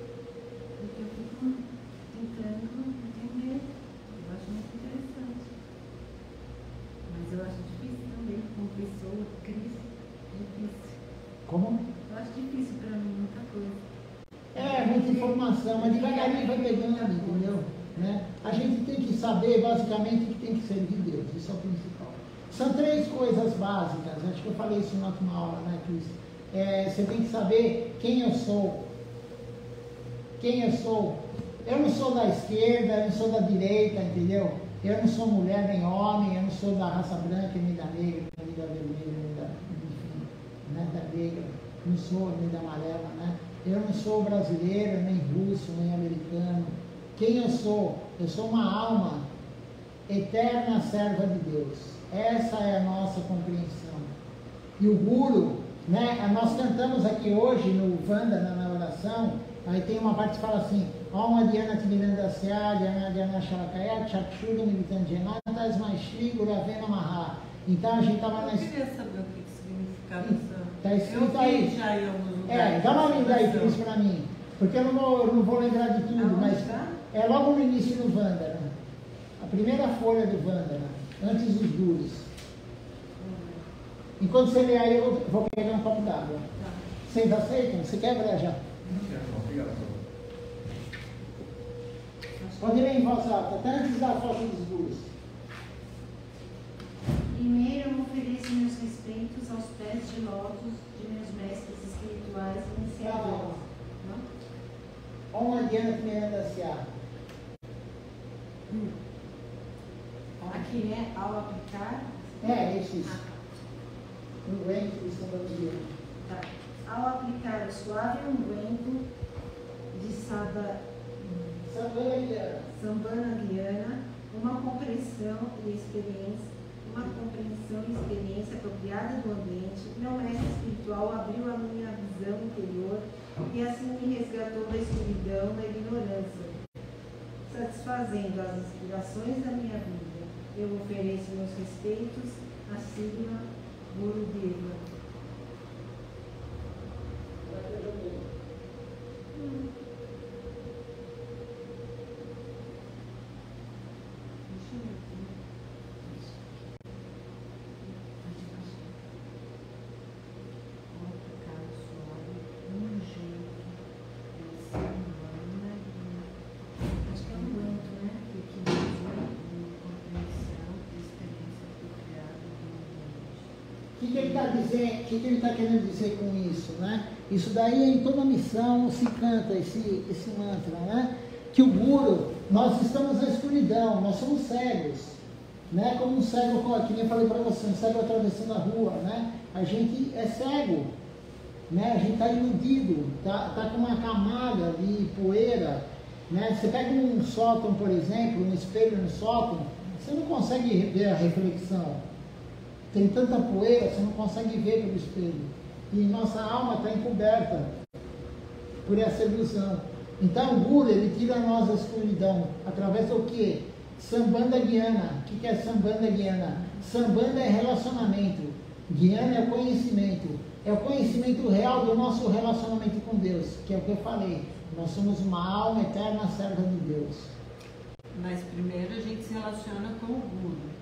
porque eu fico tentando entender. Eu acho muito interessante. Mas eu acho difícil também, como pessoa, Cris, difícil. Como? Eu acho difícil para mim, muita coisa. É, muita informação, mas devagarinho vai pegando, entendeu? Né? A gente tem que saber, basicamente, que tem que servir Deus, isso é o principal. São 3 coisas básicas, acho que eu falei isso na última aula, né, Cris? Você tem que saber quem eu sou. Quem eu sou. Eu não sou da esquerda, eu não sou da direita, entendeu? Eu não sou mulher nem homem, eu não sou da raça branca, nem da negra, nem da vermelha, nem da, enfim, né, da negra, não sou nem da amarela, né? Eu não sou brasileiro, nem russo, nem americano. Quem eu sou? Eu sou uma alma eterna serva de Deus. Essa é a nossa compreensão. E o Guru, né? Nós cantamos aqui hoje no Vandana, na oração, aí tem uma parte que fala assim, Om Adhyana Timirandasya, Dhyana Dhyana Shalakaya, Chakshura Militanjana, Tasmai Shri Guravena Maha. Então a gente estava na... Eu queria saber o que significava essa... Está escrito eu aí. vi já em alguns lugares. Dá uma lida aí, Cris, para mim. Porque eu não vou lembrar de tudo, Aonde mas tá? é logo no início do Vandana. A primeira folha do Vandana, antes dos Gurus. Enquanto você lê aí, eu vou pegar um copo d'água. Tá. Vocês aceitam? Você quebra já? Não quero, não. Obrigado. Pode ler em voz alta, até antes da foto dos Gurus. Primeiro, eu ofereço meus respeitos aos pés de lótus de meus mestres espirituais iniciadores. Om Adhyana Timirandasya. Aqui, né? Ao aplicar. Isso. Unguento de Sambadia. Tá. Ao aplicar o suave unguento de Sambana Guiana, uma compreensão e experiência apropriada do ambiente, meu mestre espiritual abriu a minha visão interior e assim me resgatou da escuridão, da ignorância, satisfazendo as aspirações da minha vida. Eu ofereço meus respeitos a Sigma Gurudeva. que ele está dizendo? O que ele está querendo dizer com isso, né? Isso daí em toda missão se canta esse mantra, né? Que o Guru, nós estamos na escuridão, nós somos cegos, né? Como um cego, que nem eu falei para você, um cego atravessando a rua, né? A gente é cego, né? A gente está iludido, tá com uma camada de poeira, né? Você pega um sótão, por exemplo, um espelho no sótão, você não consegue ver a reflexão. Tem tanta poeira, você não consegue ver pelo espelho. E nossa alma está encoberta por essa ilusão. Então o Guru, ele tira nós da escuridão, através do quê? Sambandha Gyana. O que é Sambandha Gyana? Sambandha é relacionamento. Gyana é o conhecimento. É o conhecimento real do nosso relacionamento com Deus, que é o que eu falei. Nós somos uma alma eterna serva de Deus. Mas primeiro a gente se relaciona com o Guru.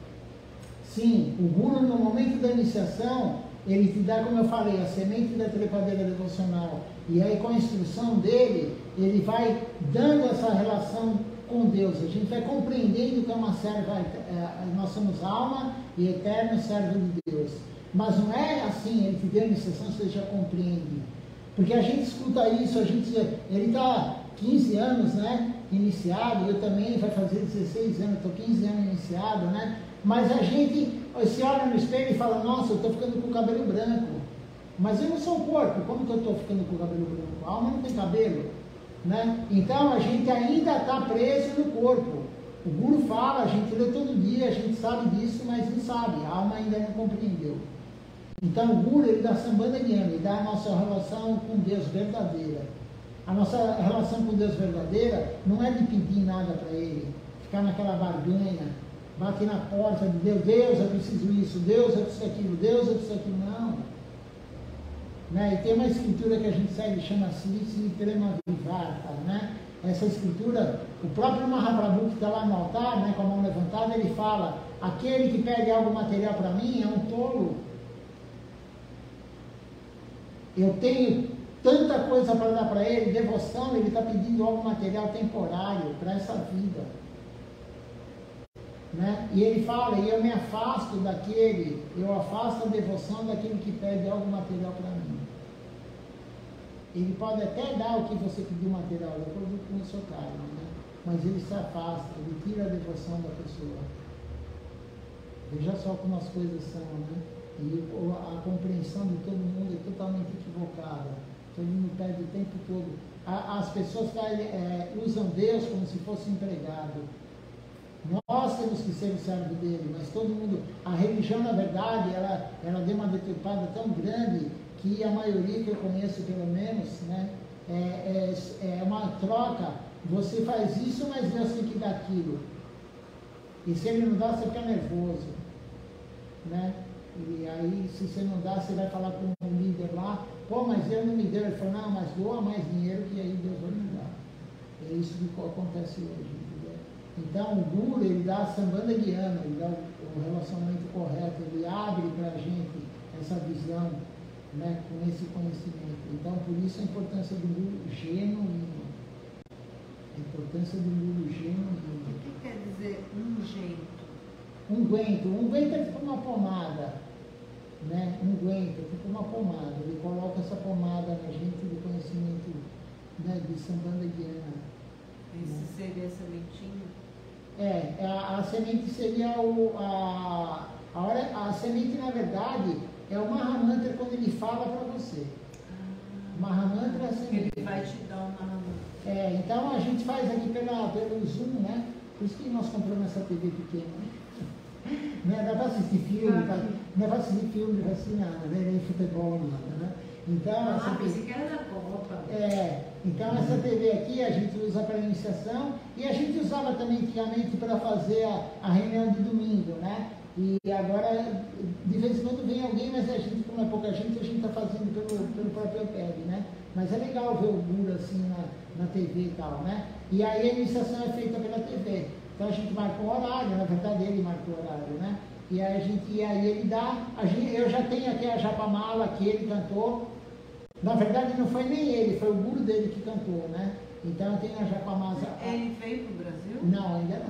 Sim, o Guru no momento da iniciação, ele te dá, como eu falei, a semente da trepadeira devocional. E aí com a instrução dele, ele vai dando essa relação com Deus. A gente vai compreendendo que é uma serva, nós somos alma e eterno servo de Deus. Mas não é assim, ele te deu a iniciação, você já compreende. Porque a gente escuta isso, ele está 15 anos, né, iniciado, eu também vai fazer 16 anos, estou 15 anos iniciado, né? Mas a gente se olha no espelho e fala, nossa, eu estou ficando com o cabelo branco. Mas eu não sou o corpo, como que eu estou ficando com o cabelo branco? A alma não tem cabelo, né? Então a gente ainda está preso no corpo. O Guru fala, a gente lê todo dia, a gente sabe disso, mas não sabe, a alma ainda não compreendeu. Então o Guru, ele dá Sambandha Gyana, ele dá a nossa relação com Deus verdadeira. A nossa relação com Deus verdadeira não é de pedir nada para Ele, ficar naquela barganha, bater na porta de Deus, Deus, eu preciso isso, Deus, eu preciso aquilo, Deus, eu preciso aquilo, não. Né? E tem uma escritura que a gente segue, chama Sri Premavivarta, né? Essa escritura, o próprio Mahaprabhu que está lá no altar, né, com a mão levantada, ele fala, aquele que pede algo material para mim é um tolo. Eu tenho tanta coisa para dar para ele, devoção, ele está pedindo algo material temporário para essa vida. Né? E ele fala, e eu me afasto daquele, eu afasto a devoção daquele que pede algo material para mim. Ele pode até dar o que você pediu material, de acordo com o seu karma, né? Mas ele se afasta, ele tira a devoção da pessoa. Veja só como as coisas são, né? E a compreensão de todo mundo é totalmente equivocada. Todo mundo perde o tempo todo. As pessoas usam Deus como se fosse empregado. Nós temos que ser o servo dele, mas todo mundo... A religião, na verdade, ela deu uma deturpada tão grande que a maioria que eu conheço, pelo menos, né, é uma troca. Você faz isso, mas Deus tem que dar aquilo. E se ele não dá, você fica nervoso. Né? E aí, se você não dá, você vai falar com o líder lá, pô, mas ele não me deu. Ele falou, não, mas doa mais dinheiro que aí Deus vai te dar. É isso que acontece hoje, entendeu? Então, o Guru, ele dá a Sambandha Gyana, ele dá o relacionamento correto, ele abre para a gente essa visão, né, com esse conhecimento. Então, por isso a importância do Guru genuíno. A importância do Guru genuíno. O que quer dizer unguento? Unguento é tipo uma pomada, né? Unguento é tipo uma pomada. Ele coloca essa pomada na gente do conhecimento, né, de Sambandha Gyana. Esse seria a sementinha? A semente seria a semente, na verdade, é o Mahamantra quando ele fala para você. Mahamantra é a semente. Ele vai te dar o Mahamantra. Então a gente faz aqui pelo Zoom, né? Por isso que nós compramos essa TV pequena, né? Não dá para assistir filme, não é para assistir filme, não é para assistir nada, né? Nem futebol, nada, né? Então, pensei que era da Copa. Então essa TV aqui a gente usa para iniciação e a gente usava também antigamente para fazer a reunião de domingo, né? E agora, de vez em quando vem alguém, mas a gente, como é pouca gente, a gente está fazendo pelo próprio iPad, né? Mas é legal ver o Guru assim na TV e tal, né? E aí a iniciação é feita pela TV. Então a gente marcou o horário, na verdade ele marcou o horário, né? E aí ele dá, eu já tenho aqui a Japamala que ele cantou. Na verdade não foi nem ele, foi o Guru dele que cantou, né? Então eu tenho a Japamala. Ele veio para o Brasil? Não, ainda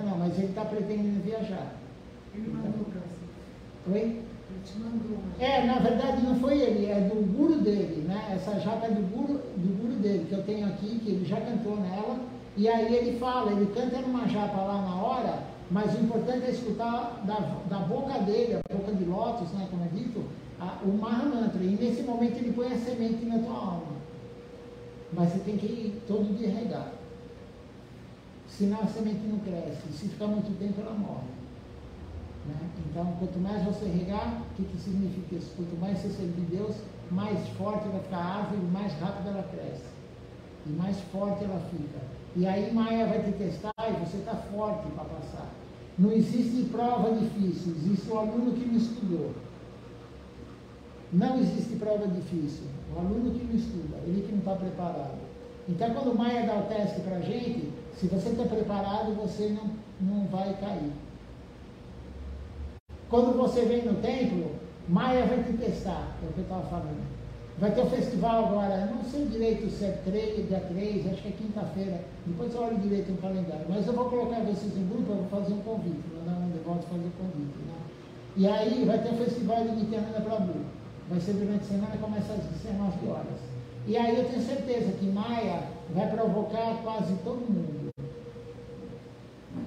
não, mas ele está pretendendo viajar. Ele mandou para você. Oi? Ele te mandou. Na verdade não foi ele, é do guru dele, né? Essa japa é do guru dele, que eu tenho aqui, que ele já cantou nela, e aí ele fala, ele canta numa japa lá na hora, mas o importante é escutar da boca dele, a boca de lótus, né, como é dito, o Mahamantra, e nesse momento ele põe a semente na tua alma. Mas você tem que ir todo dia regar. Senão a semente não cresce, e se ficar muito tempo ela morre. Né? Então, quanto mais você regar, o que significa isso? Quanto mais você servir Deus, mais forte vai ficar a árvore, mais rápido ela cresce. E mais forte ela fica. E aí Maia vai te testar e você está forte para passar. Não existe prova difícil, existe o aluno que não estudou. Não existe prova difícil. O aluno que não estuda, ele que não está preparado. Então, quando o Maia dá o teste para a gente, se você está preparado, você não vai cair. Quando você vem no templo, Maia vai te testar, é o que eu estava falando. Vai ter um festival agora, não sei direito se é dia 3, acho que é quinta-feira, depois eu olho direito no calendário, mas eu vou colocar vocês em grupo, eu vou fazer um convite, mandar um devoto fazer um convite. Né? E aí vai ter um festival de Nityananda Prabhu, vai ser durante a semana, começa às 19 horas. E aí eu tenho certeza que Maia vai provocar quase todo mundo.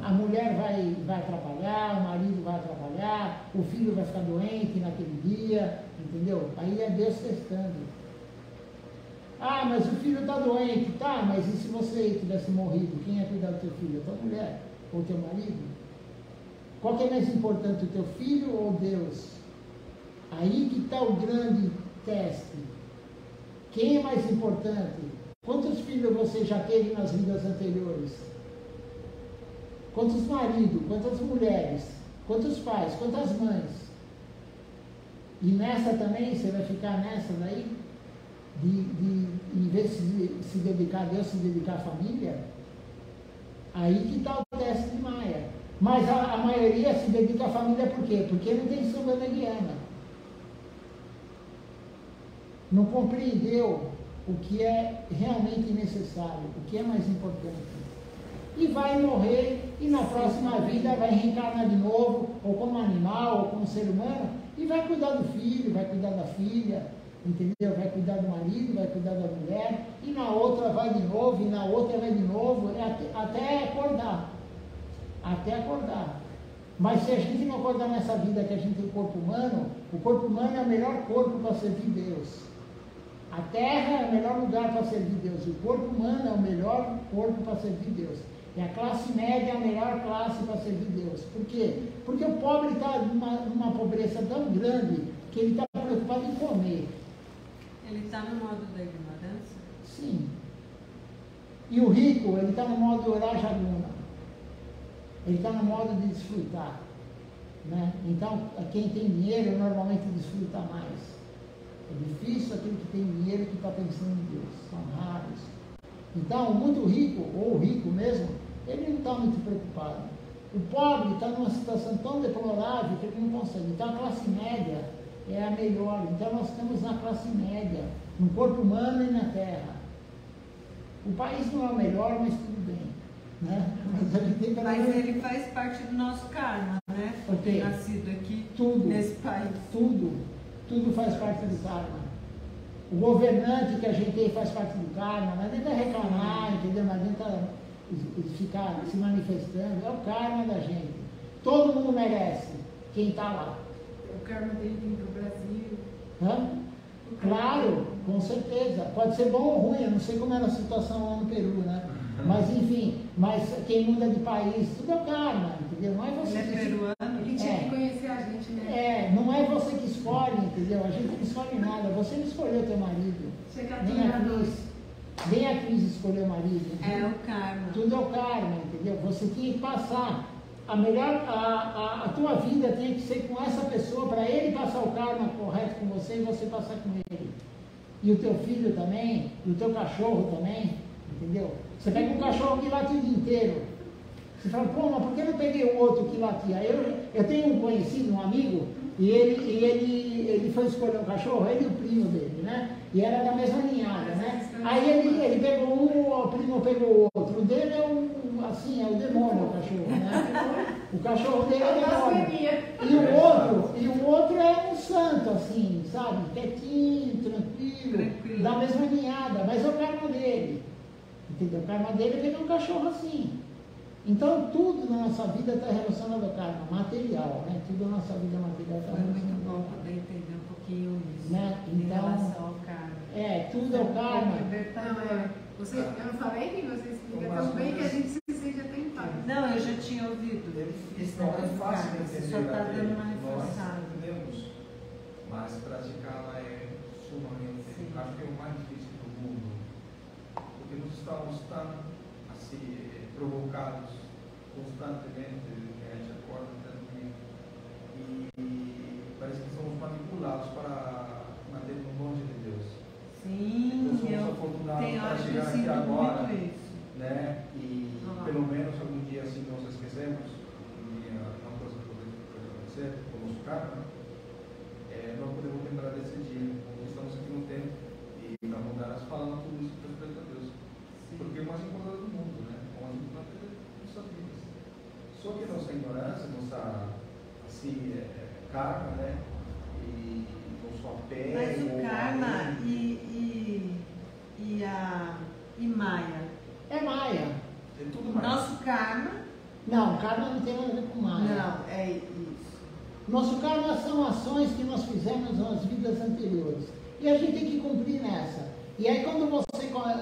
A mulher vai atrapalhar, o marido vai atrapalhar, o filho vai ficar doente naquele dia, entendeu? Aí é Deus testando. Ah, mas o filho está doente, tá, mas e se você tivesse morrido, quem ia cuidar do teu filho? A tua mulher ou teu marido? Qual que é mais importante, o teu filho ou Deus? Aí que está o grande teste. Quem é mais importante? Quantos filhos você já teve nas vidas anteriores? Quantos maridos, quantas mulheres, quantos pais, quantas mães? E nessa também, você vai ficar nessa daí? Em vez de se dedicar a Deus, se dedicar à família? Aí que está o teste de Maia. Mas a maioria se dedica à família por quê? Porque não tem soberania. Não compreendeu o que é realmente necessário, o que é mais importante. E vai morrer, e na próxima vida vai reencarnar de novo, ou como animal, ou como ser humano, e vai cuidar do filho, vai cuidar da filha, entendeu? Vai cuidar do marido, vai cuidar da mulher, e na outra vai de novo, e na outra vai de novo, até acordar. Até acordar. Mas se a gente não acordar nessa vida que a gente tem o corpo humano é o melhor corpo para servir Deus. A terra é o melhor lugar para servir Deus, o corpo humano é o melhor corpo para servir Deus. E a classe média é a melhor classe para servir Deus. Por quê? Porque o pobre está numa pobreza tão grande que ele está preocupado em comer. Ele está no modo da ignorância? Sim. E o rico, ele está no modo Rajaguna. Ele está no modo de desfrutar. Né? Então, quem tem dinheiro normalmente desfruta mais. É difícil aquele que tem dinheiro que está pensando em Deus. São raros. Então, o muito rico, ou o rico mesmo, ele não está muito preocupado. O pobre está numa situação tão deplorável que ele não consegue. Então, a classe média é a melhor. Então, nós estamos na classe média, no corpo humano e na terra. O país não é o melhor, mas tudo bem. Né? Mas ele faz parte do nosso karma, né? Por ter nascido aqui, nesse país. Tudo faz parte do karma. O governante que a gente tem faz parte do karma, não adianta reclamar, entendeu? Não adianta ficar se manifestando, é o karma da gente. Todo mundo merece, quem está lá. O karma dele vem para o Brasil. Hã? Claro, com certeza. Pode ser bom ou ruim, eu não sei como era a situação lá no Peru, né? Mas enfim, quem muda de país, tudo é o karma, entendeu? Não é você que peruano. Ele tinha que conhecer a gente, né? Não é você que escolhe, entendeu? A gente não escolhe nada, você não escolheu teu marido. Nem a Cris escolheu o marido. Entendeu? É o karma. Tudo é o karma, entendeu? Você tinha que passar. A tua vida tem que ser com essa pessoa para ele passar o karma correto com você e você passar com ele. E o teu filho também, e o teu cachorro também, entendeu? Você pega um cachorro que late o dia inteiro. Você fala, pô, mas por que eu não peguei o outro que latia? Eu tenho um conhecido, um amigo, e ele foi escolher um cachorro, ele e o primo dele, né? E era da mesma ninhada, né? Aí ele pegou um, o primo pegou o outro. O dele é a assim, é o demônio o cachorro, né? O cachorro dele é demônio. E o outro é um santo, assim, sabe? Quietinho, tranquilo, dá a mesma ninhada, mas é o karma dele. Entendeu? O karma dele é que ele é um cachorro assim. Então, tudo na nossa vida está relacionado ao karma material, né? Tudo na nossa vida material está relacionado ao karma. Muito bom poder entender um pouquinho isso, né? Em então, relação ao karma. Tudo é o karma. Eu não falei que você explica tão bem que a gente se sente até em paz. Não, eu já tinha ouvido. Isso não é fácil de entender. Só está dando uma reforçada. Nós entendemos, mas praticá-la é sumamente, acho que é o mais difícil do mundo. Porque nós estamos tão assim, provocados constantemente, que a gente acorda tanto e parece que somos manipulados para manter-nos longe de Deus. Sim, então, somos afortunados para chegar aqui agora, né? E pelo menos algum dia, assim, nós esquecemos, uma coisa que pode acontecer com o nosso karma, nós podemos lembrar desse dia, onde estamos aqui no tempo e para mudar as falas, tudo isso respeito a Deus. Sim. Porque é o mais importante do mundo, né? O mais importante é nossas vidas. Só que a nossa ignorância, nossa assim, karma, né? E nosso apego. Mas o karma e Maya? É Maya. É tudo Maya. Nosso karma? Não, karma não tem nada a ver com Maya. Não, é isso. Nosso karma são ações que nós fizemos nas vidas anteriores. E a gente tem que cumprir nessa. E aí quando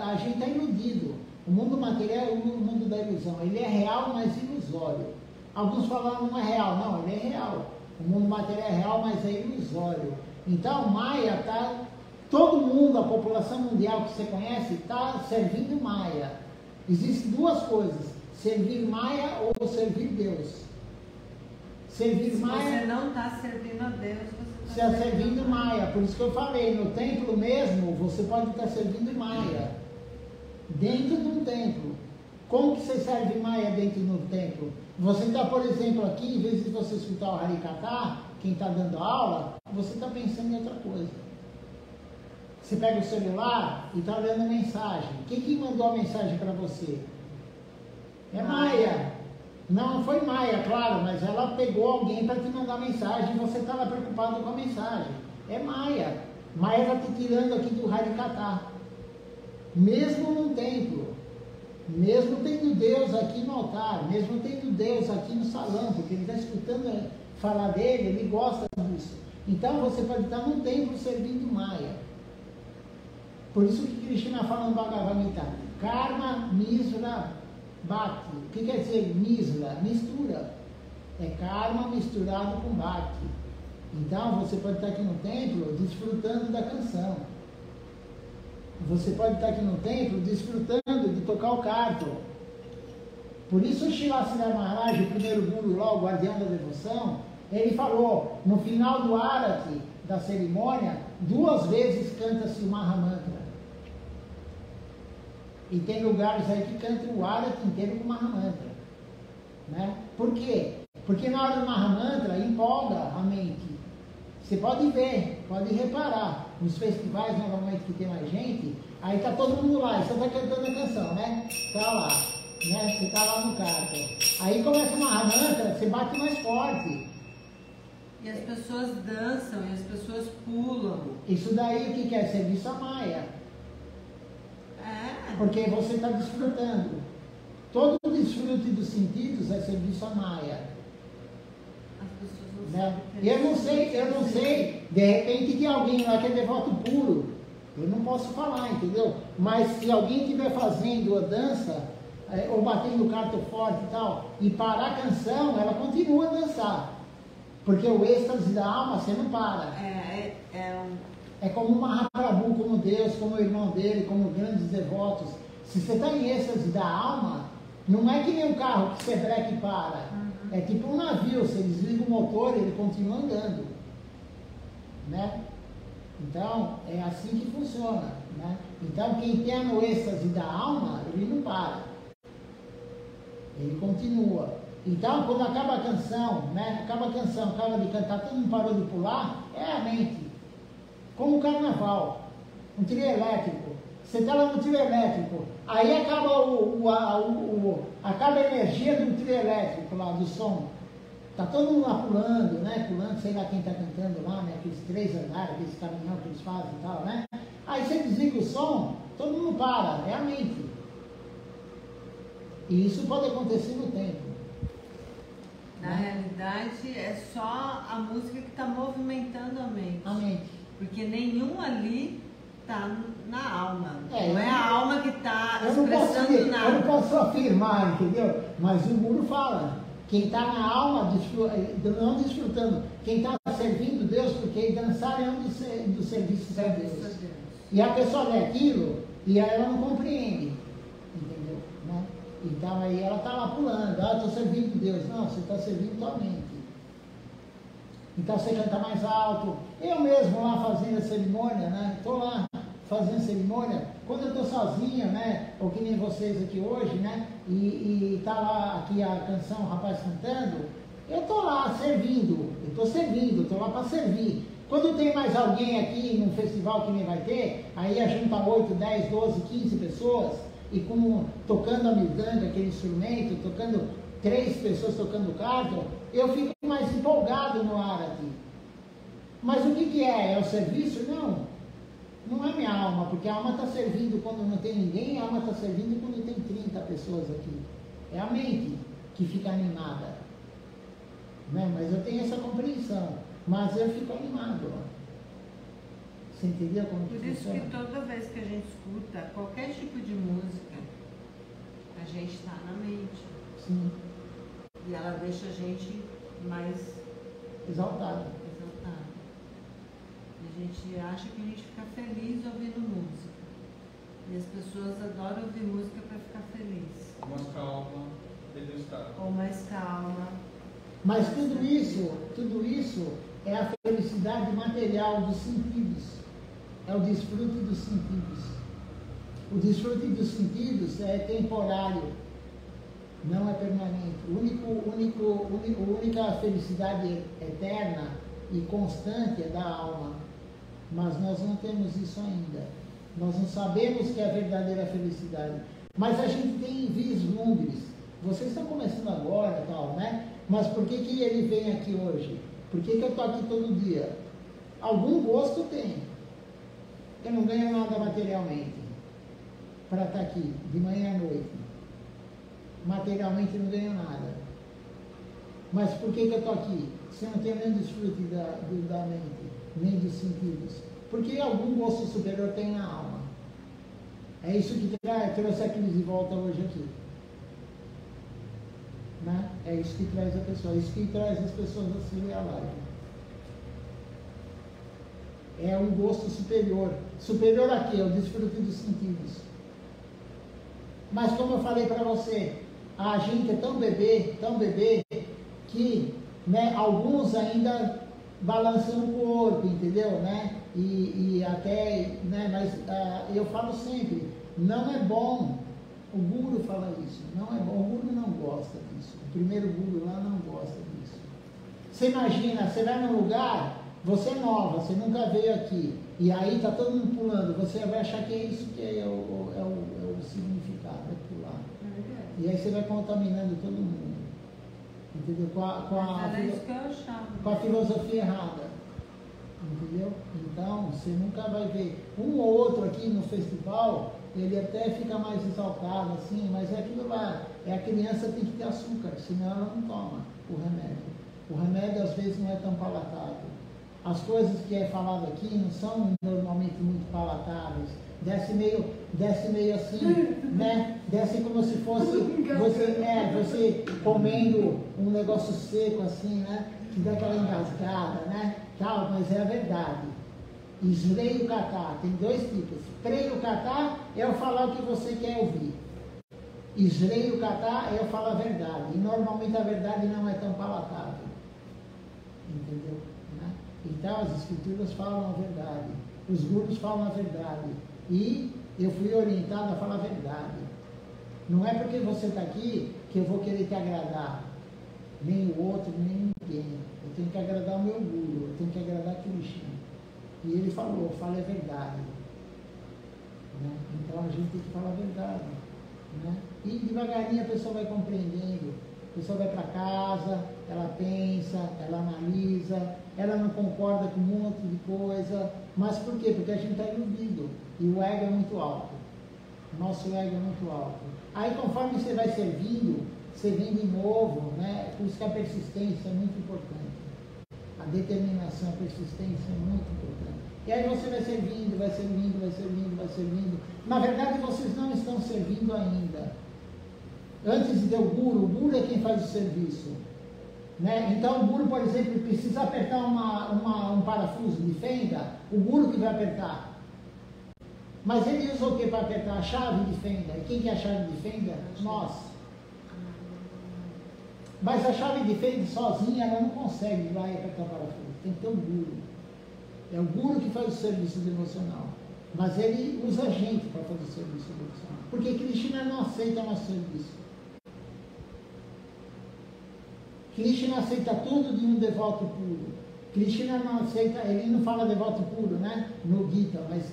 a gente está iludido. O mundo material é o mundo da ilusão. Ele é real, mas ilusório. Alguns falam não é real. Não, ele é real. O mundo material é real, mas é ilusório. Então, Maya está... Todo mundo, a população mundial que você conhece, está servindo Maya. Existem duas coisas. Servir Maya ou servir Deus. Servir Maya... Você não está servindo a Deus, você está servindo Maya. Por isso que eu falei, no templo mesmo, você pode estar servindo Maya. Dentro de um templo. Como que você serve Maya dentro de um templo? Você está, por exemplo, aqui, em vez de você escutar o Harikata, quem está dando aula, você está pensando em outra coisa. Você pega o celular e está olhando a mensagem. Quem que mandou a mensagem para você? É Maya. Não foi Maya, claro, mas ela pegou alguém para te mandar mensagem e você estava preocupado com a mensagem. É Maya. Maya está te tirando aqui do Harikata. Mesmo num templo, mesmo tendo Deus aqui no altar, mesmo tendo Deus aqui no salão, porque ele está escutando falar dele, ele gosta disso. Então você pode estar num templo servindo Maya. Por isso que Krishna fala no Bhagavad Gita, Karma Misra Bhakti. O que quer dizer Misra? Mistura. É karma misturado com Bhakti. Então você pode estar aqui no templo desfrutando da canção. Você pode estar aqui no templo desfrutando de tocar o canto. Por isso o Srila Siddhar Maharaj, o primeiro guru lá, o guardião da devoção, ele falou, no final do Arati, da cerimônia, 2 vezes canta-se o Mahamantra. E tem lugares aí que cantam o Arati inteiro com o Mahamantra. Né? Por quê? Porque na hora do Mahamantra empolga a mente. Você pode ver, pode reparar, nos festivais normalmente que tem mais gente, aí tá todo mundo lá, e você está cantando a canção, né? Tá lá, né? Você tá lá no canto. Aí começa uma Mahamantra, você bate mais forte. E as pessoas dançam, e as pessoas pulam. Isso daí o que é? Serviço a Maya. Porque você está desfrutando. Todo o desfrute dos sentidos é serviço a Maya. Né? Eu não sei, de repente tem alguém lá que é devoto puro, eu não posso falar, entendeu? Mas se alguém estiver fazendo a dança, ou batendo o carto forte e tal, e parar a canção, ela continua a dançar, porque o êxtase da alma, você não para. É como o Mahaprabhu, como Deus, como o irmão dele, como grandes devotos. Se você está em êxtase da alma, não é que nem um carro que você breca e para. É tipo um navio, você desliga o motor e ele continua andando. Né? Então, é assim que funciona. Né? Então, quem tem no êxtase da alma, ele não para. Ele continua. Então, quando acaba a canção, né? Acaba de cantar, todo mundo parou de pular, é a mente. Como um carnaval, um trio elétrico. Você está lá no trio elétrico, Aí acaba, acaba a energia do trio elétrico lá, do som. Tá todo mundo lá pulando, né? Pulando, sei lá quem está cantando lá, né? Aqueles 3 andares, aqueles caminhão que eles fazem e tal, né? Aí você desliga o som, todo mundo para, é a mente. E isso pode acontecer no tempo. Na realidade, é só a música que está movimentando a mente. A mente. Porque nenhum ali está na alma. Não é a alma que está expressando nada. Eu não posso afirmar, entendeu? Mas o Guru fala, quem está na alma, não desfrutando, quem está servindo Deus, porque dançar é um dos serviços a Deus. E a pessoa vê aquilo e ela não compreende, entendeu? Né? Então aí ela está lá pulando, estou servindo Deus. Não, você está servindo tua mente. Então você canta mais alto. Eu mesmo lá fazendo a cerimônia, né? Estou lá fazendo a cerimônia, quando eu estou sozinha, né? Ou que nem vocês aqui hoje, né? E está lá aqui a canção, o rapaz cantando, eu estou lá servindo, estou lá para servir. Quando tem mais alguém aqui num festival que nem vai ter, aí a junta 8, 10, 12, 15 pessoas, e tocando a mirdanga, aquele instrumento, tocando 3 pessoas tocando cardo, eu fico mais empolgado no ar aqui. Mas o que é? É o serviço? Não é minha alma, porque a alma está servindo quando não tem ninguém, a alma está servindo quando tem 30 pessoas aqui. É a mente que fica animada. Né? Mas eu tenho essa compreensão, mas eu fico animado. Você entendeu como que funciona? Por isso que toda vez que a gente escuta qualquer tipo de música, a gente está na mente. Sim. E ela deixa a gente mais exaltado. E a gente acha que a gente fica feliz ouvindo música. E as pessoas adoram ouvir música para ficar feliz. Mais calma, estar. Ou mais calma. Mas tudo isso é a felicidade material dos sentidos. É o desfrute dos sentidos. O desfrute dos sentidos é temporário, não é permanente. A única felicidade eterna e constante é da alma. Mas nós não temos isso ainda. Nós não sabemos que é a verdadeira felicidade. Mas a gente tem vislumbres. Vocês estão começando agora, tal, né? Mas por que ele vem aqui hoje? Por que eu estou aqui todo dia? Algum gosto tem. Eu não ganho nada materialmente para estar aqui, de manhã à noite. Materialmente não ganho nada. Mas por que eu estou aqui? Se eu não tenho nem desfrute da mente, nem dos sentidos. Porque algum gosto superior tem na alma. É isso que trouxe a crise de volta hoje aqui. Né? É isso que traz a pessoa, é isso que traz as pessoas a se realizar. É um gosto superior. Superior a quê? O desfrute dos sentidos. Mas como eu falei para você, a gente é tão bebê, que, né, alguns ainda balançam o corpo, entendeu? Né? E até, né, mas eu falo sempre, não é bom. O Guru fala isso, não é bom, o Guru não gosta disso. O primeiro Guru lá não gosta disso. Você imagina, você vai num lugar, você é nova, você nunca veio aqui, e aí está todo mundo pulando, você vai achar que é isso que é o significado, é pular. E aí você vai contaminando todo mundo. Entendeu? Com a filosofia errada. Entendeu? Então, você nunca vai ver. Um ou outro aqui no festival, ele até fica mais exaltado, assim, mas é aquilo lá. É a criança tem que ter açúcar, senão ela não toma o remédio. O remédio, às vezes, não é tão palatável. As coisas que é falado aqui não são normalmente muito palatáveis. Desce meio assim, né? Desce como se fosse você comendo um negócio seco assim, né? Que dá aquela engasgada, né? Tal, mas é a verdade. Esleio catar, tem 2 tipos. Preio catar é eu falar o que você quer ouvir. Esleio catar é eu falar a verdade. E normalmente a verdade não é tão palatável. Entendeu? Né? Então as escrituras falam a verdade. Os grupos falam a verdade. E eu fui orientado a falar a verdade. Não é porque você está aqui que eu vou querer te agradar. Nem o outro, nem ninguém. Eu tenho que agradar o meu Guru, eu tenho que agradar Krishna. E ele falou, fala a verdade. Né? Então a gente tem que falar a verdade. Né? E devagarinho a pessoa vai compreendendo. A pessoa vai para casa, ela pensa, ela analisa, ela não concorda com um monte de coisa. Mas por quê? Porque a gente está iludido. E o ego é muito alto. O nosso ego é muito alto. Aí conforme você vai servindo, você vem de novo, né? Por isso que a persistência é muito importante. A determinação, a persistência é muito importante. E aí você vai servindo, vai servindo, vai servindo, vai servindo. Na verdade, vocês não estão servindo ainda. Antes de ter o guru é quem faz o serviço. Né? Então o guru, por exemplo, precisa apertar um parafuso de fenda, o guru que vai apertar. Mas ele usa o que para apertar? A chave de fenda. E quem que é a chave de fenda? Nós. Mas a chave de fenda sozinha, ela não consegue ir lá e apertar o parafuso. Tem que ter um guru. É o guru que faz o serviço devocional. Mas ele usa a gente para fazer o serviço devocional. Porque Krishna não aceita nosso serviço. Krishna aceita tudo de um devoto puro. Krishna não aceita, ele não fala devoto puro, né? No Gita, mas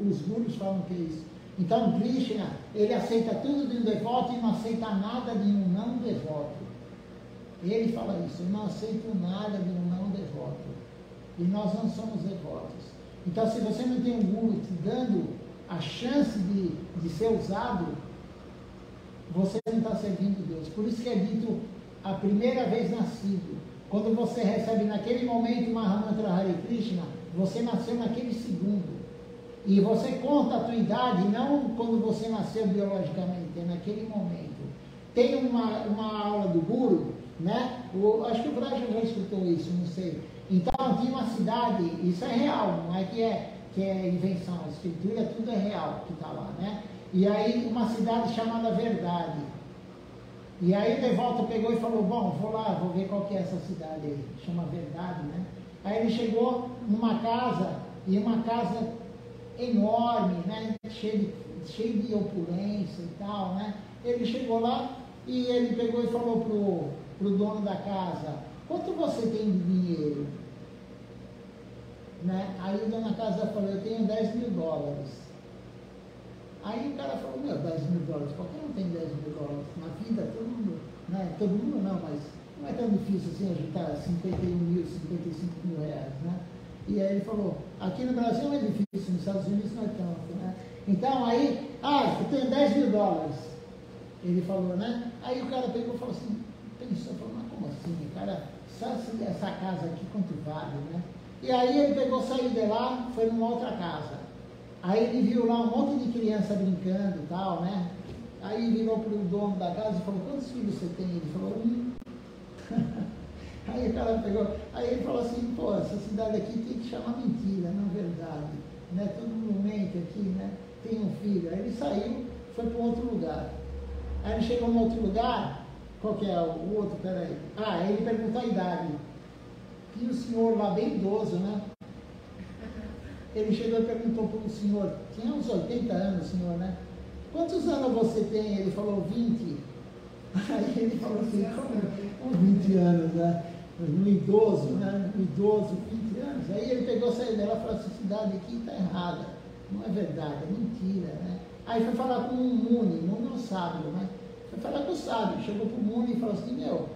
os gurus falam que é isso. Então Krishna, ele aceita tudo de um devoto e não aceita nada de um não devoto. Ele fala isso, eu não aceito nada de um não devoto. E nós não somos devotos. Então se você não tem um guru te dando a chance de ser usado, você não está servindo Deus. Por isso que é dito a primeira vez nascido. Quando você recebe naquele momento Mahamantra Hare Krishna, você nasceu naquele segundo. E você conta a tua idade, não quando você nasceu biologicamente, é naquele momento. Tem uma aula do Guru, né? Acho que o Braja já escutou isso, não sei. Então tinha uma cidade, isso é real, não é que é invenção, a escritura tudo é real que está lá, né? E aí uma cidade chamada Verdade. E aí o devoto pegou e falou, bom, vou lá, vou ver qual que é essa cidade aí, chama Verdade, né? Aí ele chegou numa casa, e uma casa enorme, né? Cheio de opulência e tal, né? Ele chegou lá e ele pegou e falou pro dono da casa, quanto você tem de dinheiro? Né? Aí o dono da casa falou, eu tenho $10 mil. Aí o cara falou, meu, $10 mil, qualquer um tem $10 mil. Na vida, todo mundo, né? Todo mundo não, mas não é tão difícil assim ajuntar 51 mil, 55 mil reais, né? E aí ele falou, aqui no Brasil não é difícil, nos Estados Unidos não é tanto, né? Então aí, eu tenho $10 mil. Ele falou, né? Aí o cara pegou e falou assim, pensou, falou, mas como assim, cara, só essa casa aqui quanto vale, né? E aí ele pegou, saiu de lá, foi numa outra casa. Aí ele viu lá um monte de criança brincando e tal, né? Aí virou para o dono da casa e falou, quantos filhos você tem? Ele falou, 1. Aí o cara pegou, aí ele falou assim, pô, essa cidade aqui tem que chamar mentira, não verdade. Né? Todo mundo mente aqui, né? Tem um filho. Aí ele saiu, foi para um outro lugar. Aí ele chegou em outro lugar, qual que é o outro, peraí. Aí ele perguntou a idade. E o senhor lá, bem idoso, né? Ele chegou e perguntou para o senhor, tinha uns 80 anos, senhor, né? Quantos anos você tem? Ele falou, 20. Aí ele falou assim, como uns 20 anos, né? Um idoso, né? Um idoso, 20 anos. Aí ele pegou, saiu dela e falou, essa cidade aqui está errada. Não é verdade, é mentira, né? Aí foi falar com um Muni é um sábio, né? Foi falar com o sábio, chegou para o Muni e falou assim, meu,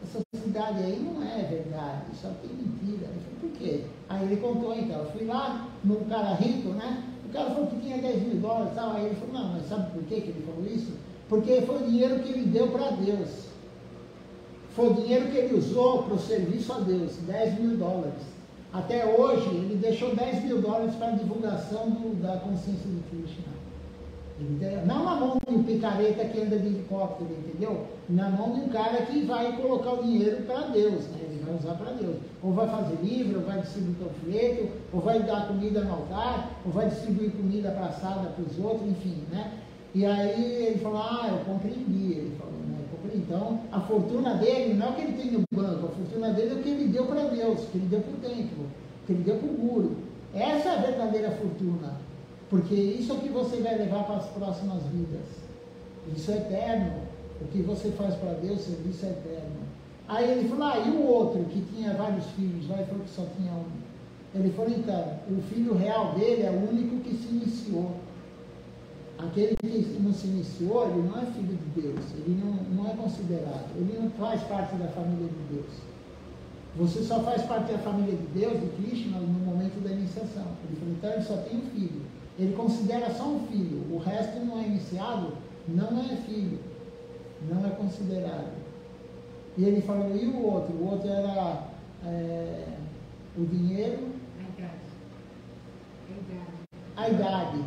essa cidade aí não é verdade, só tem mentira. Ele falou, por quê? Aí ele contou, então, eu fui lá num cara rico, né? O cara falou que tinha $10 mil e tal. Aí ele falou, não, mas sabe por quê que ele falou isso? Porque foi o dinheiro que ele deu para Deus. Foi o dinheiro que ele usou para o serviço a Deus, $10 mil. Até hoje, ele deixou $10 mil para a divulgação da consciência de Krishna. Não na mão de um picareta que anda de helicóptero, entendeu? Na mão de um cara que vai colocar o dinheiro para Deus, né? Ele vai usar para Deus. Ou vai fazer livro, ou vai distribuir panfleto, ou vai dar comida no altar, ou vai distribuir comida para assada para os outros, enfim, né? E aí ele falou, eu compreendi, ele falou, né? Então, a fortuna dele não é o que ele tem no banco, a fortuna dele é o que ele deu para Deus, o que ele deu para o templo, o que ele deu para o Guru. Essa é a verdadeira fortuna. Porque isso é o que você vai levar para as próximas vidas. Isso é eterno. O que você faz para Deus, o serviço é eterno. Aí ele falou, e o outro que tinha vários filhos, lá ele falou que só tinha um. Ele falou, então, o filho real dele é o único que se iniciou. Aquele que não se iniciou, ele não é filho de Deus, ele não é considerado, ele não faz parte da família de Deus. Você só faz parte da família de Deus, de Krishna, no momento da iniciação. Ele falou, então ele só tem um filho. Ele considera só um filho, o resto não é iniciado, não é filho, não é considerado. E ele falou, e o outro? O outro era o dinheiro, a idade.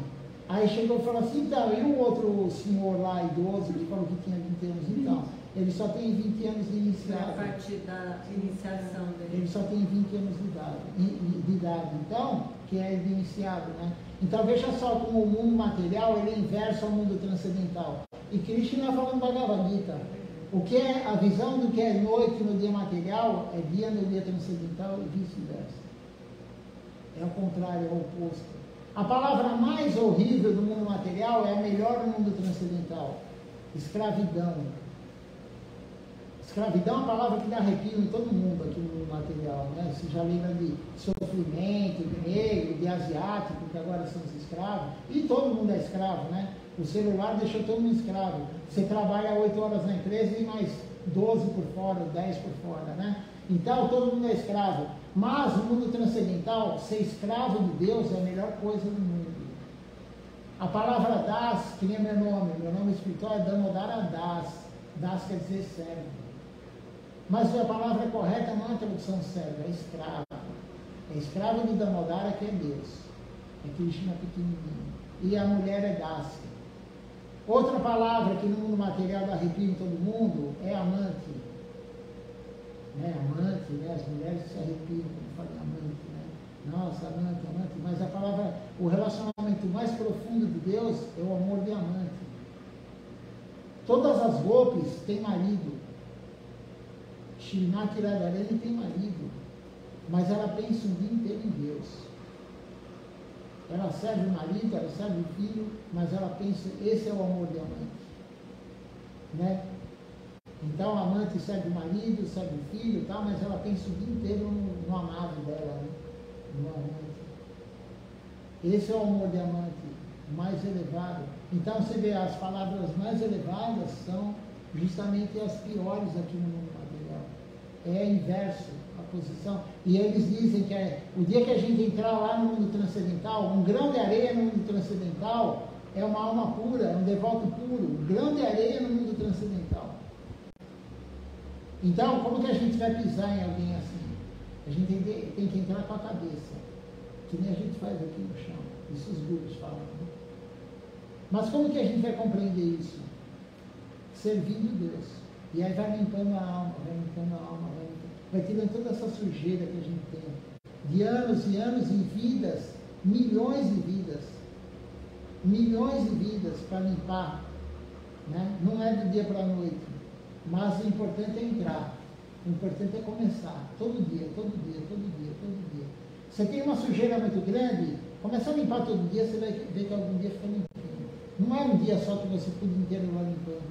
Aí chegou e falou assim, então, e o outro senhor lá, idoso, que falou que tinha 20 anos, então, ele só tem 20 anos de iniciado. A partir da iniciação dele. Ele só tem 20 anos de idade, então, que é de iniciado, né? Então, veja só como o mundo material, ele é inverso ao mundo transcendental. E Krishna falando Bhagavad Gita. O que é a visão do que é noite no dia material, é dia no dia transcendental e vice-versa. É o contrário, é o oposto. A palavra mais horrível do mundo material é a melhor do mundo transcendental. Escravidão. Escravidão é uma palavra que dá arrepio em todo mundo aqui no mundo material, né? Você já lembra de sofrimento, de negro, de asiático, que agora são os escravos. E todo mundo é escravo, né? O celular deixou todo mundo escravo. Você trabalha 8 horas na empresa e mais 12 por fora, 10 por fora, né? Então todo mundo é escravo. Mas no mundo transcendental, ser escravo de Deus é a melhor coisa do mundo. A palavra das, que nem meu nome espiritual é Damodara Das. Das quer dizer servo. Mas a palavra correta não é a tradução servo, é escravo. É escravo de Damodara que é Deus. É Krishna pequenininho. E a mulher é Das. Outra palavra que no mundo material dá arrepio em todo mundo é amante. Né? Amante, né? As mulheres se arrepiam quando falam amante, né? Nossa, amante, mas a palavra, o relacionamento mais profundo de Deus é o amor de amante. Todas as golpes têm marido. Srimati Radharani tem marido, mas ela pensa um dia inteiro em Deus. Ela serve o marido, ela serve o filho, mas ela pensa, esse é o amor de amante. Né? Então a amante serve o marido, serve o filho, tal, mas ela pensa o dia inteiro no amado dela, né? No amante. Esse é o amor de amante, mais elevado. Então você vê, as palavras mais elevadas são justamente as piores aqui no mundo material. É inverso a posição. E eles dizem que o dia que a gente entrar lá no mundo transcendental, um grão de areia no mundo transcendental é uma alma pura, é um devoto puro. Um grão de areia no mundo transcendental. Então, como que a gente vai pisar em alguém assim? A gente tem que entrar com a cabeça, que nem a gente faz aqui no chão. Isso os gurus falam. Né? Mas como que a gente vai compreender isso? Servindo Deus. E aí vai limpando a alma, vai tirando toda essa sujeira que a gente tem. De anos e anos e vidas, milhões de vidas para limpar. Né? Não é do dia para a noite. Mas o importante é entrar. O importante é começar. Todo dia. Você tem uma sujeira muito grande, começa a limpar todo dia, você vai ver que algum dia fica limpinho. Não é um dia só que você fica o dia inteiro lá limpando.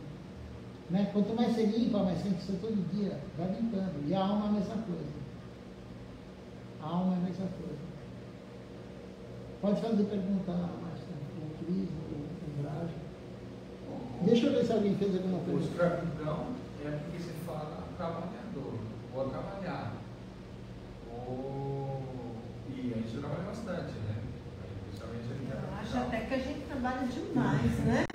Né? Quanto mais você limpa, mais tem que ser todo dia. Vai limpando. E a alma é a mesma coisa. A alma é a mesma coisa. Pode fazer pergunta, Márcia, o Cris, o Brage. Deixa eu ver se alguém fez alguma pergunta. O escravidão é porque se fala trabalhador, ou trabalhar. E a gente trabalha bastante, né? Eu acho até que a gente trabalha demais, né?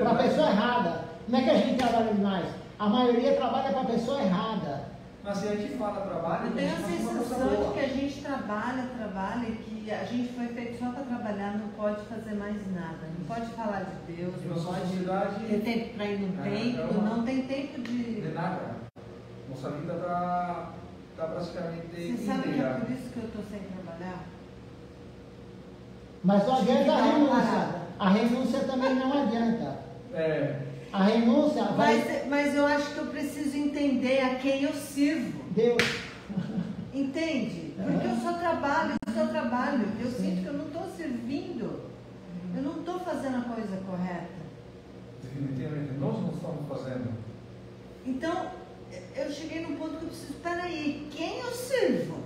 Para a pessoa errada. Não é que a gente trabalha demais. A maioria trabalha para a pessoa errada. Mas se a gente fala trabalho, eu tenho a sensação de que a gente trabalha e que a gente foi feito só para trabalhar, não pode fazer mais nada. Não pode falar de Deus, não pode ter tempo para ir no templo, não tem tempo de nada. Nossa vida está praticamente. Você sabe que é por isso que eu estou sem trabalhar? Mas não adianta a renúncia. A renúncia também não adianta. A renúncia vai... Mas eu acho que eu preciso entender a quem eu sirvo. Deus. Entende? Porque eu só trabalho. Eu sinto que eu não estou servindo. Eu não estou fazendo a coisa correta. Definitivamente, nós não estamos fazendo. Então, eu cheguei num ponto que eu preciso, peraí, quem eu sirvo?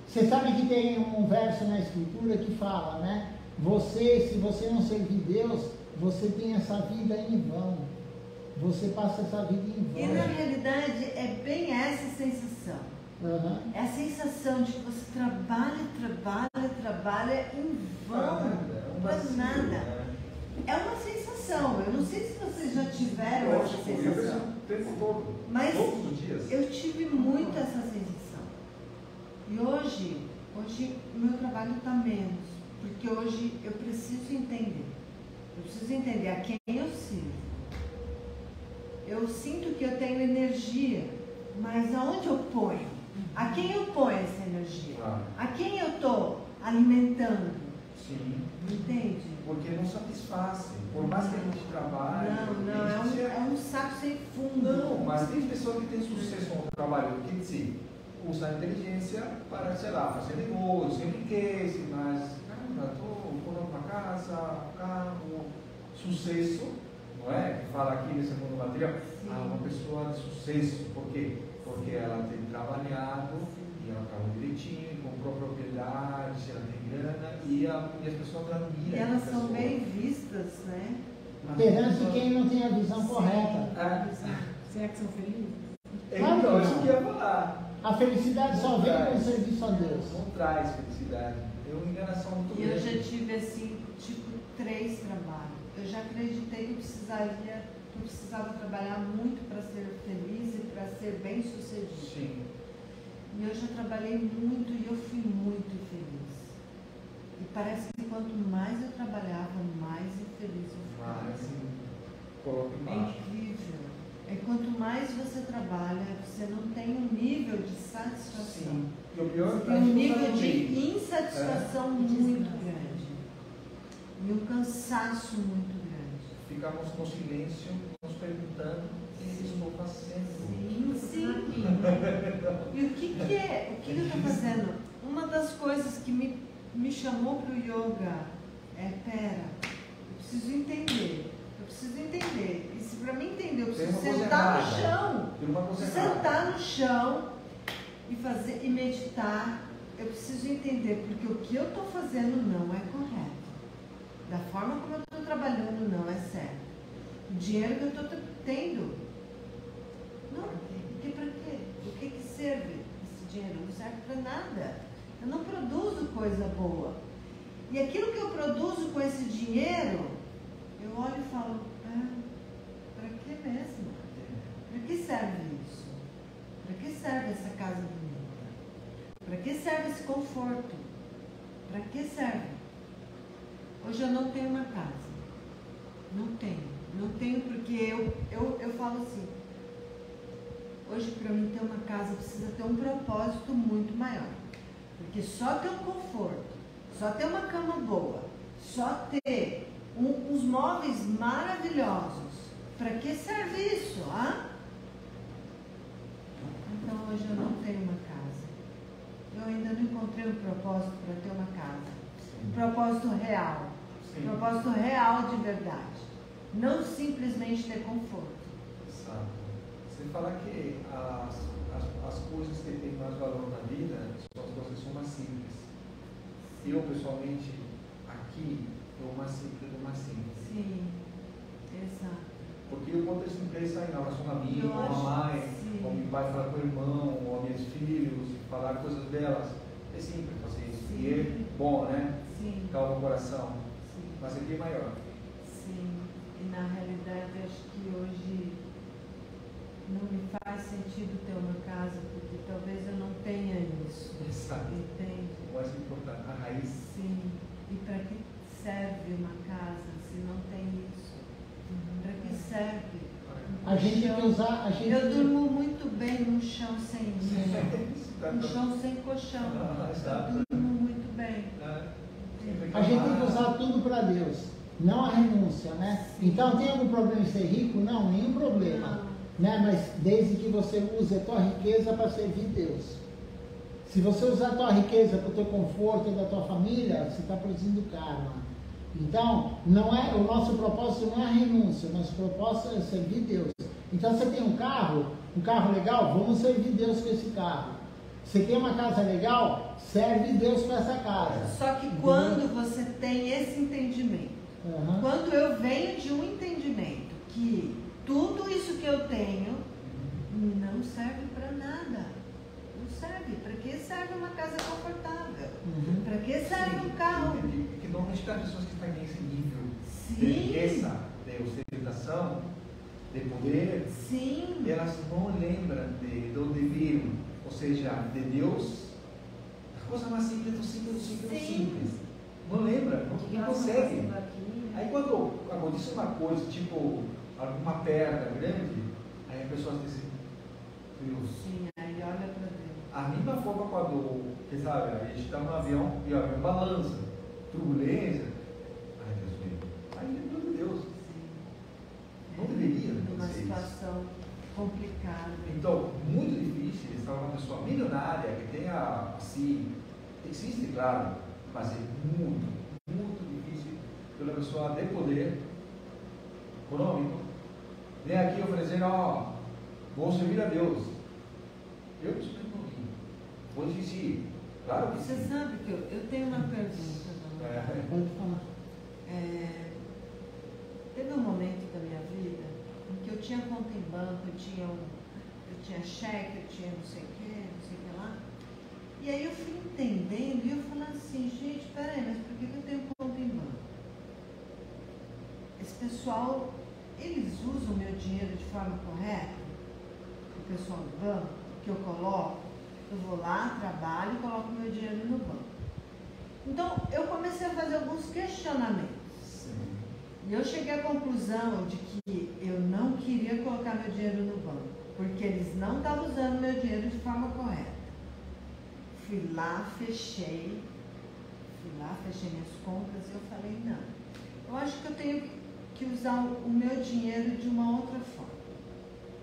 Você sabe que tem um verso na Escritura que fala, né? Se você não servir Deus, você tem essa vida em vão. Você passa essa vida em vão. E na realidade é bem essa sensação. É a sensação de que você trabalha em vão. Não faz nada. É uma sensação. Eu não sei se vocês já tiveram essa sensação. O tempo todo. Mas todos os dias. Eu tive muito essa sensação. E hoje o meu trabalho está menos. Porque hoje eu preciso entender. Eu preciso entender a quem eu sirvo. Eu sinto que eu tenho energia, mas aonde eu ponho? A quem eu ponho essa energia? A quem eu estou alimentando? Sim. Entende? Porque não satisfaz. Por mais que a gente trabalhe. É um saco sem fundo. Não, mas tem pessoas que têm sucesso no trabalho, que dizer, usam a inteligência para, sei lá, fazer negócio, enriquecer, mas estou comprando uma casa, um carro, sucesso. Não é? Que fala aqui nesse mundo material, uma pessoa de sucesso. Por quê? Porque ela tem trabalhado, e ela trabalha direitinho, comprou propriedade, ela tem grana, e as pessoas admiram. E elas são bem vistas, né? Perante quem não tem a visão correta. Será que são felizes? Então, isso que eu ia falar. A felicidade só vem com o serviço a Deus. Não traz felicidade. É uma enganação muito grande. E eu já tive assim, tipo, 3 trabalhos. Eu já acreditei que eu precisava trabalhar muito para ser feliz e para ser bem sucedido. Sim. E eu já trabalhei muito e eu fui muito infeliz. E parece que quanto mais eu trabalhava, mais infeliz eu ficava. Coloca embaixo. É incrível. É quanto mais você trabalha, você não tem um nível de satisfação. Sim. E o pior, você tem um nível de insatisfação muito grande. E um cansaço muito grande. Ficamos no silêncio, nos perguntando o que estou fazendo. Sim. E o que é? O que eu estou fazendo? Uma das coisas que me chamou para o yoga é, eu preciso entender. E se para mim entender, eu preciso sentar no chão. Sentar no chão e meditar. Eu preciso entender, porque o que eu estou fazendo não é correto. Da forma como eu estou trabalhando não é certo. O dinheiro que eu estou tendo, não, porque para quê? O que serve esse dinheiro? Não serve para nada. Eu não produzo coisa boa. E aquilo que eu produzo com esse dinheiro, eu olho e falo, para que mesmo? Para que serve isso? Para que serve essa casa bonita? Para que serve esse conforto? Para que serve? Hoje eu não tenho uma casa. Não tenho porque eu falo assim, hoje para mim ter uma casa precisa ter um propósito muito maior. Porque só ter um conforto, só ter uma cama boa, só ter uns móveis maravilhosos, para que serve isso? Então hoje eu não tenho uma casa. Eu ainda não encontrei um propósito para ter uma casa. Um propósito real. Um propósito real de verdade. Não simplesmente ter conforto. Exato. Você fala que as coisas que têm mais valor na vida são as coisas que são mais simples. Eu, pessoalmente, aqui, eu mais simples do mais simples. Sim, exato. Porque eu conto essa empresa em relação a mim, com a mãe, com meu pai, falar com o irmão, ou meus filhos, falar coisas delas. É simples fazer isso. Sim. E é bom, né? Sim. Calma o coração. Sim. Mas aqui é maior. Sim. E na realidade, acho que hoje não me faz sentido ter uma casa, porque talvez eu não tenha isso. Exato. Entende? O mais importante, a raiz. Sim. E para que serve uma casa se não tem isso? Para que serve? A gente tem que usar. Eu durmo muito bem num chão sem um chão sem colchão. Eu durmo muito bem. A gente tem que usar tudo para Deus, não a renúncia, né? Então, tem algum problema em ser rico? Não, nenhum problema. Né? Mas desde que você use a tua riqueza para servir Deus. Se você usar a tua riqueza para o teu conforto e da tua família, você está produzindo karma. Então, o nosso propósito não é a renúncia, o nosso propósito é servir Deus. Então, você tem um carro legal, vamos servir Deus com esse carro. Você tem uma casa legal, serve Deus para essa casa. Só que quando você tem esse entendimento, quando eu venho de um entendimento que tudo isso que eu tenho não serve para nada. Não serve. Para que serve uma casa confortável? Para que serve um carro? Porque normalmente as pessoas que estão nesse nível Sim. de riqueza, de ostentação, de poder, sim, elas não lembram de onde viram, ou seja, de Deus, a coisa mais simples do simples. Não lembra, não consegue. Aí quando acontece uma coisa, tipo alguma perda grande, aí a pessoa diz assim, Deus. Sim, aí olha para Deus. A mesma forma quando, você sabe, a gente está no avião e o avião balança, turbulência, ai Deus meu, aí lembra de Deus. Não deveria numa acontecer situação complicada. Então, muito difícil estar uma pessoa milionária que tenha, assim, existe, claro, mas é muito, muito difícil pela pessoa ter poder econômico, vem aqui oferecer, ó, vou servir a Deus. Eu não sou pouquinho. Vou insistir. Claro que Você sim. sabe que eu tenho uma pergunta. Pode falar. Teve um momento da minha vida em que eu tinha conta em banco, eu tinha cheque, eu tinha não sei o que lá. E aí eu fui entendendo e eu falei assim, gente, peraí, mas por que eu tenho conta em banco? Esse pessoal, eles usam o meu dinheiro de forma correta? O pessoal do banco, que eu coloco, eu vou lá, trabalho e coloco meu dinheiro no banco. Então, eu comecei a fazer alguns questionamentos. E eu cheguei à conclusão de que eu não queria colocar meu dinheiro no banco, porque eles não estavam usando meu dinheiro de forma correta. Fui lá, fechei minhas contas e eu falei, não, eu acho que eu tenho que usar o meu dinheiro de uma outra forma.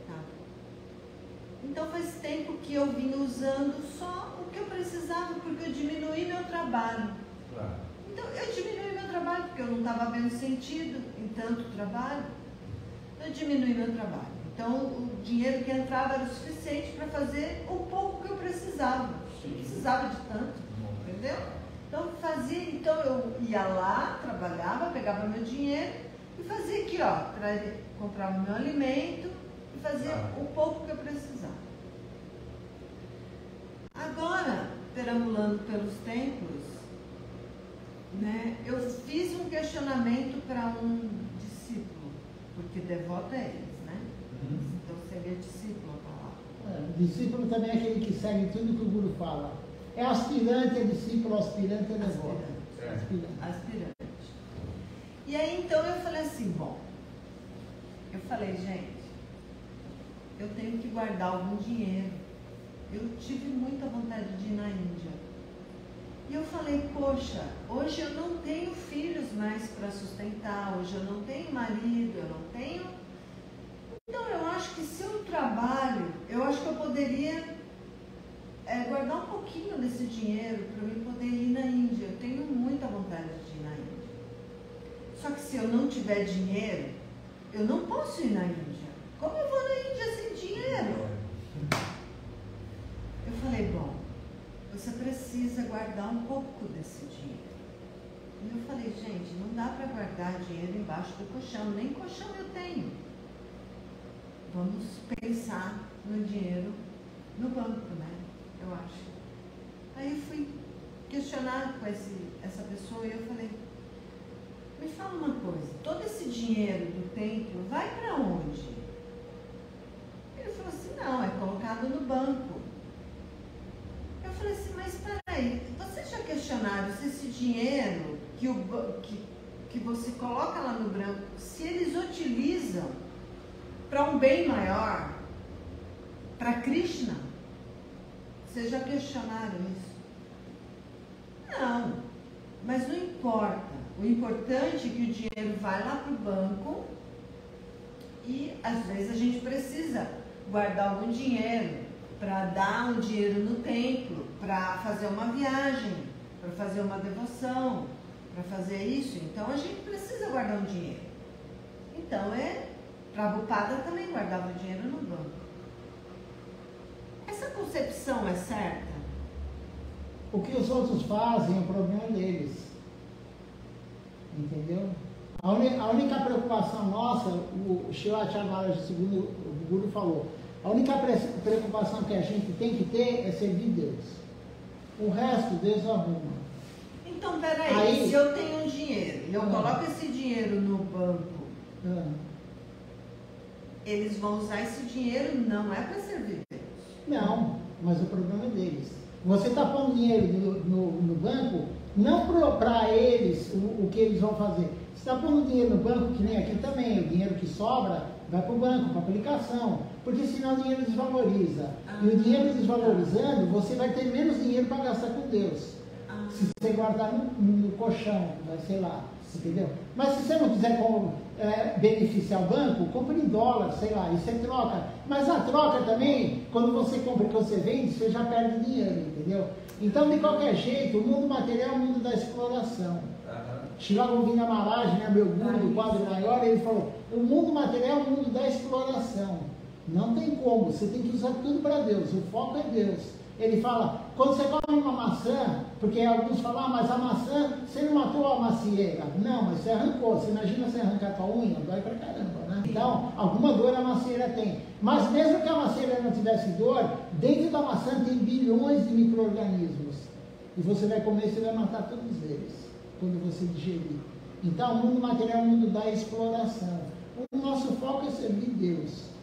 Tá? Então faz tempo que eu vim usando só o que eu precisava, porque eu diminuí meu trabalho. Claro. Então eu diminui meu trabalho, porque eu não estava vendo sentido em tanto trabalho. Eu diminui meu trabalho. Então o dinheiro que entrava era o suficiente para fazer o pouco que eu precisava. Eu precisava de tanto, entendeu? Então eu ia lá, trabalhava, pegava meu dinheiro e fazia aqui, ó, comprava meu alimento e fazia o pouco que eu precisava. Agora, perambulando pelos tempos, né, eu fiz um questionamento para um discípulo, porque devoto é eles, né? Então seria discípulo a palavra. Discípulo também é aquele que segue tudo que o guru fala. É aspirante, é discípulo, aspirante é devoto. Aspirante. E aí então eu falei assim, gente, eu tenho que guardar algum dinheiro. Eu tive muita vontade de ir na Índia. E eu falei, poxa, hoje eu não tenho filhos mais para sustentar, hoje eu não tenho marido, eu não tenho. Então eu acho que se eu trabalho, eu acho que eu poderia guardar um pouquinho desse dinheiro para eu poder ir na Índia. Eu tenho muita vontade de ir na Índia. Só que se eu não tiver dinheiro, eu não posso ir na Índia. Como eu vou na Índia sem dinheiro? Eu falei, você precisa guardar um pouco desse dinheiro. E eu falei, gente, não dá para guardar dinheiro embaixo do colchão, nem colchão eu tenho. Vamos pensar no dinheiro no banco, né? Eu acho. Aí eu fui questionar com essa pessoa e eu falei, me fala uma coisa, todo esse dinheiro do templo vai para onde? Ele falou assim, não, é colocado no banco. Eu falei assim, mas peraí, vocês já questionaram se esse dinheiro que você coloca lá no banco, se eles utilizam para um bem maior, para Krishna? Vocês já questionaram isso? Não, mas não importa. O importante é que o dinheiro vai lá para o banco e às vezes a gente precisa guardar algum dinheiro para dar um dinheiro no templo, para fazer uma viagem, para fazer uma devoção, para fazer isso. Então a gente precisa guardar um dinheiro. Então Prabhupada também guardava o dinheiro no banco. Essa concepção é certa? O que os outros fazem é o problema deles. Entendeu? A única preocupação nossa, o Shivaji Maharaj, segundo o Guru falou, a única preocupação que a gente tem que ter é servir Deus. O resto Deus arruma. Então, peraí, se eu tenho um dinheiro e eu coloco esse dinheiro no banco, eles vão usar esse dinheiro, não é para servir Deus. Não, mas o problema é deles. Você está pondo dinheiro no banco, não para eles o que eles vão fazer. Você está pondo dinheiro no banco, que nem aqui também, o dinheiro que sobra vai para o banco, para a aplicação, porque senão o dinheiro desvaloriza. E o dinheiro desvalorizando, você vai ter menos dinheiro para gastar com Deus. Se você guardar no colchão, sei lá, entendeu? Mas se você não quiser beneficiar o banco, compre em dólar, sei lá, e você troca. Mas a troca também, quando você compra e quando você vende, você já perde dinheiro, entendeu? Então, de qualquer jeito, o mundo material é o mundo da exploração. Srila Govindamata Maharaj, né, meu guru do quadro maior, ele falou, o mundo material é o mundo da exploração. Não tem como, você tem que usar tudo para Deus, o foco é Deus. Ele fala, quando você come uma maçã, porque alguns falam, mas a maçã, você não matou a macieira. Não, mas você arrancou. Você imagina você arrancar a tua unha, dói pra caramba, né? Então, alguma dor a macieira tem. Mas mesmo que a macieira não tivesse dor, dentro da maçã tem bilhões de micro-organismos. E você vai comer, você vai matar todos eles, quando você digerir. Então, o mundo material é o mundo da exploração. O nosso foco é servir Deus.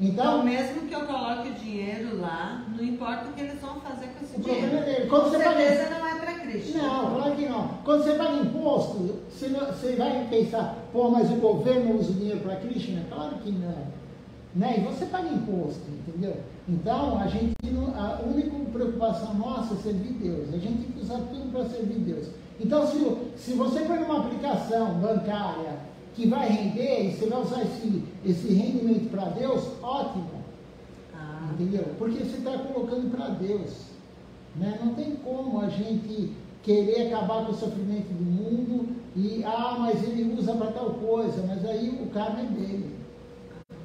Então, mesmo que eu coloque o dinheiro lá, não importa o que eles vão fazer com esse dinheiro. Problema dele. Com certeza não é para Krishna. Não, claro que não. Quando você paga imposto, você vai pensar, pô, mas o governo usa o dinheiro para Krishna? Claro que não. Né? E você paga imposto, entendeu? Então, a única preocupação nossa é servir Deus. A gente tem que usar tudo para servir Deus. Então, se você põe numa aplicação bancária que vai render, e você vai usar esse rendimento para Deus, ótimo. Entendeu? Porque você está colocando para Deus. Né? Não tem como a gente querer acabar com o sofrimento do mundo e, mas ele usa para tal coisa, mas aí o karma é dele.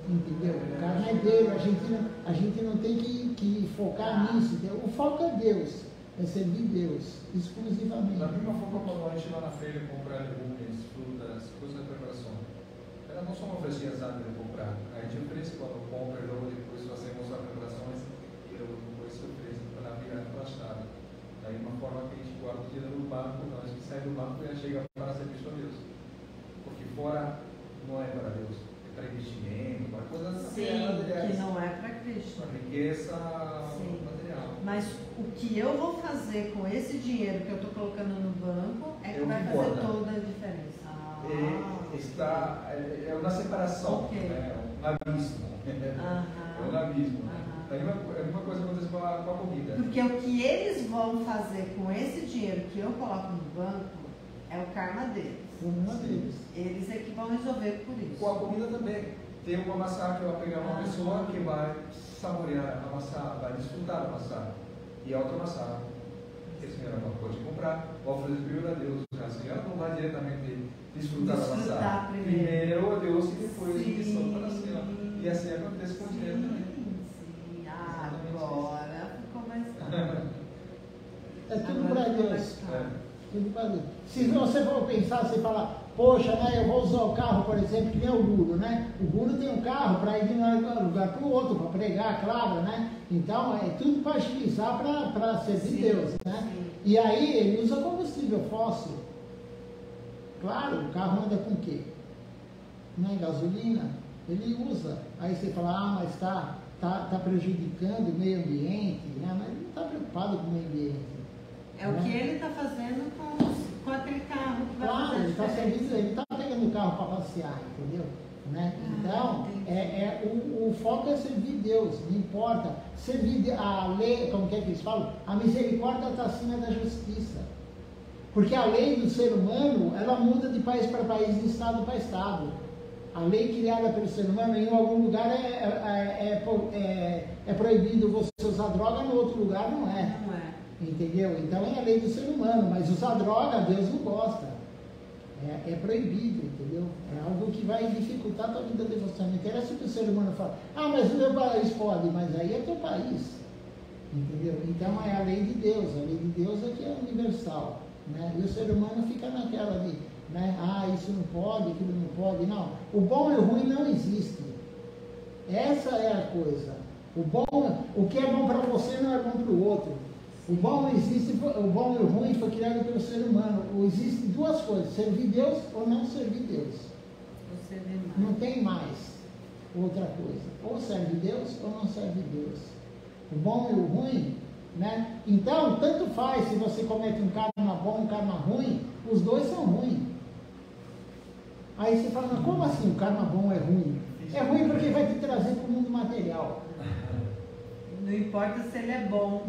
Entendeu? O karma é dele, a gente não tem que focar nisso. Entendeu? O foco é Deus, é servir Deus, exclusivamente. Da mesma forma, quando a gente lá na feira comprar legumes, frutas, coisas de preparação, ela não só não oferecia antes de comprar, a gente oferece quando compra, logo depois fazemos as preparações e depois se oferece para virar emprestado. Daí uma forma que a gente guarda o dinheiro no banco, então a gente sai do banco e chega para serviço a Deus. Porque fora não é para Deus, é para investimento, para coisas materiais. Que não é para Krishna. Para riqueza material. Mas o que eu vou fazer com esse dinheiro que eu estou colocando no banco é que vai fazer toda a diferença. É uma separação, né? Um abismo. É um abismo. Aí uma coisa acontece com a comida. Porque o que eles vão fazer com esse dinheiro que eu coloco no banco é o karma deles. Eles é que vão resolver por isso. Com a comida também. Tem uma maçã que vai pegar uma pessoa que vai saborear a maçã, vai desfrutar da maçã. E a outra maçã, que a senhora pode comprar, vai oferecer primeiro a Deus. A senhora não vai diretamente desfrutar da maçã. Primeiro a Deus e depois a missão para a senhora. E assim acontece com o dinheiro também. Agora ficou mais claro. É tudo para Deus. Tudo para Deus. Se você for pensar, você fala, poxa, né, eu vou usar o carro, por exemplo, que nem o Guru, né? O Guru tem um carro para ir de um lugar para o outro, para pregar, claro, né? Então, é tudo para agilizar, para servir Deus, né? Sim. E aí, ele usa combustível fóssil. Claro, o carro anda com o quê? Né? Gasolina. Ele usa. Aí você fala, mas está prejudicando o meio ambiente, né? Mas ele não está preocupado com o meio ambiente. É o que ele está fazendo com aquele carro que vai fazer. Claro, ele está pegando o carro para passear, entendeu? Né? Então, o foco é servir Deus, não importa. Servir a lei, como que é que eles falam? A misericórdia está acima da justiça. Porque a lei do ser humano, ela muda de país para país, de estado para estado. A lei criada pelo ser humano, em algum lugar é proibido você usar droga, no outro lugar não é. Não é. Entendeu? Então é a lei do ser humano, mas usar droga, Deus não gosta. É proibido, entendeu? É algo que vai dificultar a tua vida devocional. Não interessa que o ser humano fala, mas o meu país pode, mas aí é teu país. Entendeu? Então é a lei de Deus. A lei de Deus é que é universal. Né? E o ser humano fica naquela de, né? Isso não pode, aquilo não pode. Não. O bom e o ruim não existe. Essa é a coisa. O que é bom para você não é bom para o outro. O bom e o ruim foi criado pelo ser humano. Existem duas coisas: servir Deus ou não servir Deus. Não tem mais outra coisa. Ou serve Deus ou não serve Deus. O bom e o ruim, né? Então, tanto faz se você comete um karma bom, um karma ruim, os dois são ruins. Aí você fala, mas como assim o karma bom é ruim? É ruim porque vai te trazer para o mundo material. Não importa se ele é bom.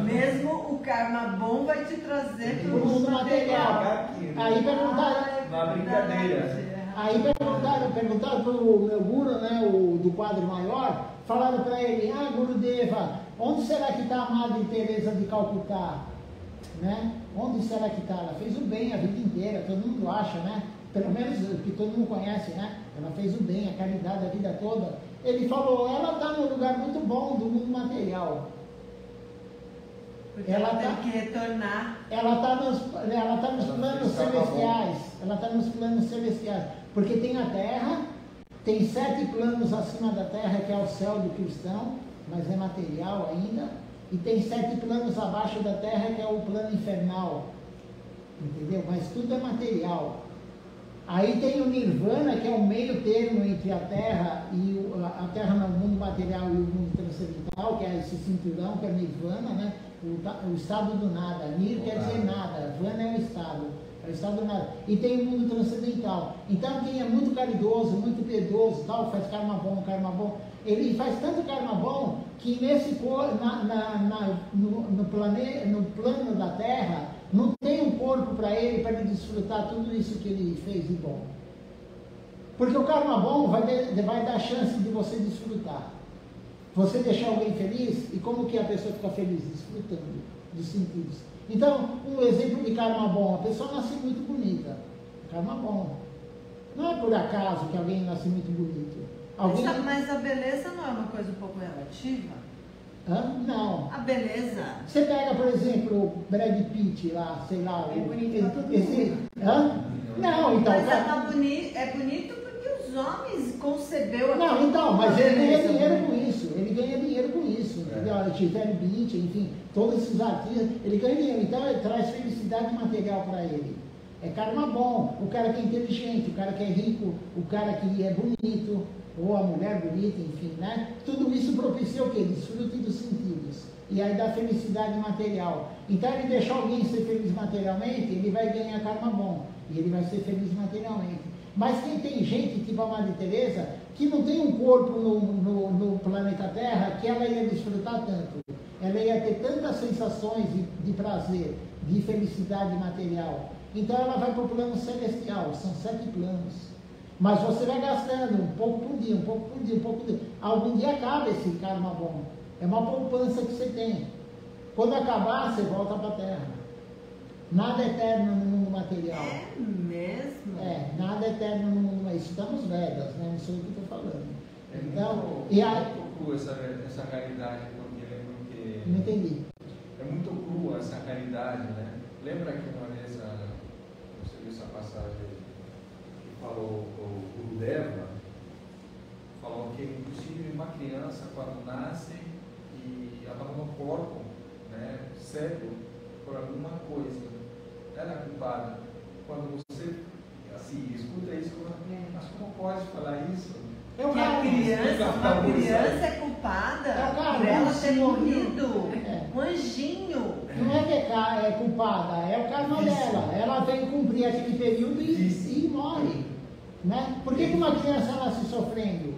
Mesmo o karma bom vai te trazer para o mundo material. Aí perguntaram. Na brincadeira. Aí perguntaram para o meu guru, né, do quadro maior, falaram para ele, Gurudeva, onde será que está a Madre Teresa de Calcutá? Né? Onde será que está? Ela fez o bem a vida inteira, todo mundo acha, né? Pelo menos que todo mundo conhece, né? Ela fez o bem, a caridade a vida toda. Ele falou, ela está num lugar muito bom do mundo material. Porque ela tem que retornar. Ela está nos planos celestiais. Ela está nos planos celestiais. Porque tem a Terra, tem 7 planos acima da Terra, que é o céu do cristão, mas é material ainda. E tem 7 planos abaixo da Terra, que é o plano infernal. Entendeu? Mas tudo é material. Aí tem o Nirvana, que é o meio termo entre a Terra e a Terra no mundo material e o mundo transcendental, que é esse cinturão, que é Nirvana, né? O estado do nada. Nir quer dizer nada, Vana é o estado do nada. E tem o mundo transcendental. Então quem é muito caridoso, muito piedoso, tal, faz karma bom, ele faz tanto karma bom que no plano da Terra não tem um corpo para ele desfrutar tudo isso que ele fez de bom. Porque o karma bom vai dar chance de você desfrutar. Você deixar alguém feliz, e como que a pessoa fica feliz? Desfrutando dos sentidos. Então, um exemplo de karma bom, a pessoa nasce muito bonita. Karma bom. Não é por acaso que alguém nasce muito bonito. Mas a beleza não é uma coisa um pouco relativa? Não. A beleza. Você pega, por exemplo, o Brad Pitt lá, sei lá. É bonito. Não, então. Mas é bonito porque os homens concebeu aquilo. Não, então, mas ele ganha dinheiro com isso. Ele ganha dinheiro com isso. Entendeu? Gisele Bündchen, enfim, todos esses artistas, ele ganha dinheiro. Então, ele traz felicidade material para ele. É karma bom. O cara que é inteligente, o cara que é rico, o cara que é bonito, ou a mulher bonita, enfim, né? Tudo isso propicia o quê? Desfrute dos sentidos. E aí dá felicidade material. Então, ele deixar alguém ser feliz materialmente, ele vai ganhar karma bom. E ele vai ser feliz materialmente. Mas quem tem gente, tipo a Madre Teresa, que não tem um corpo no planeta Terra, que ela ia desfrutar tanto. Ela ia ter tantas sensações de prazer, de felicidade material. Então ela vai para o plano celestial, são 7 planos. Mas você vai gastando um pouco por dia, um pouco por dia, um pouco por dia. Algum dia acaba esse karma bom. É uma poupança que você tem. Quando acabar, você volta para a Terra. Nada é eterno no mundo material. É mesmo? Nada é eterno no mundo material. Isso está nos Vedas, né? Não sei o que estou falando. Muito crua essa caridade, porque lembro que... Não entendi. É muito crua essa caridade, né? Lembra que uma vez, você viu essa passagem que falou o Gurudeva, falou que inclusive uma criança quando nasce e ela está no corpo, né, cego por alguma coisa, ela é culpada. Quando você assim, escuta isso, mas como pode falar isso? A criança é culpada por ela ter morrido. Um anjinho. Não é que é culpada, é o karma dela. Ela vem cumprir aquele período e morre. Né? Por que uma criança nasce sofrendo?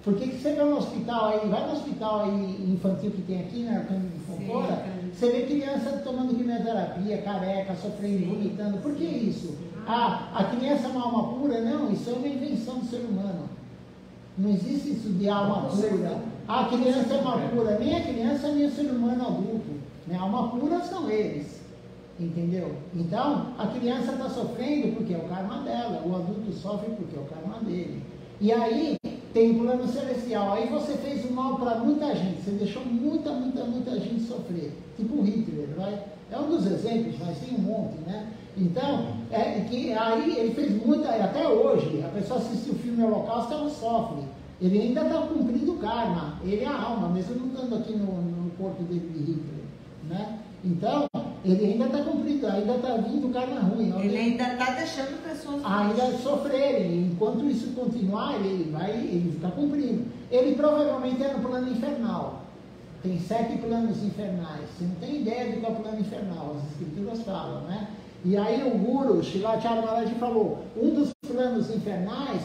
Por que você vai no hospital aí, vai no hospital aí infantil que tem aqui, né, Cândido Fontoura, você vê criança tomando quimioterapia, careca, sofrendo, vomitando. Por que isso? A criança é uma alma pura? Não, isso é uma invenção do ser humano. Não existe isso de alma pura. A criança é alma pura, nem a criança nem o ser humano adulto. Né? A alma pura são eles. Entendeu? Então, a criança está sofrendo porque é o karma dela, o adulto sofre porque é o karma dele. E aí, tem o plano celestial. Aí você fez o mal para muita gente, você deixou muita gente sofrer. Tipo Hitler, vai? É um dos exemplos, mas tem um monte, né? Então, aí ele fez muita, até hoje, a pessoa assiste o filme Holocausto, ela sofre. Ele ainda está cumprindo o karma, ele é a alma, mesmo não estando aqui no corpo de Hitler, né? Então, ele ainda está cumprindo, ainda está vindo o karma ruim. Ele ainda está deixando pessoas ainda sofrerem. Enquanto isso continuar, ele está cumprindo. Ele provavelmente é no plano infernal. Tem 7 planos infernais. Você não tem ideia do que é o plano infernal, as escrituras falam, né? E aí o Guru, Srilacharya Maharaj falou, um dos planos infernais,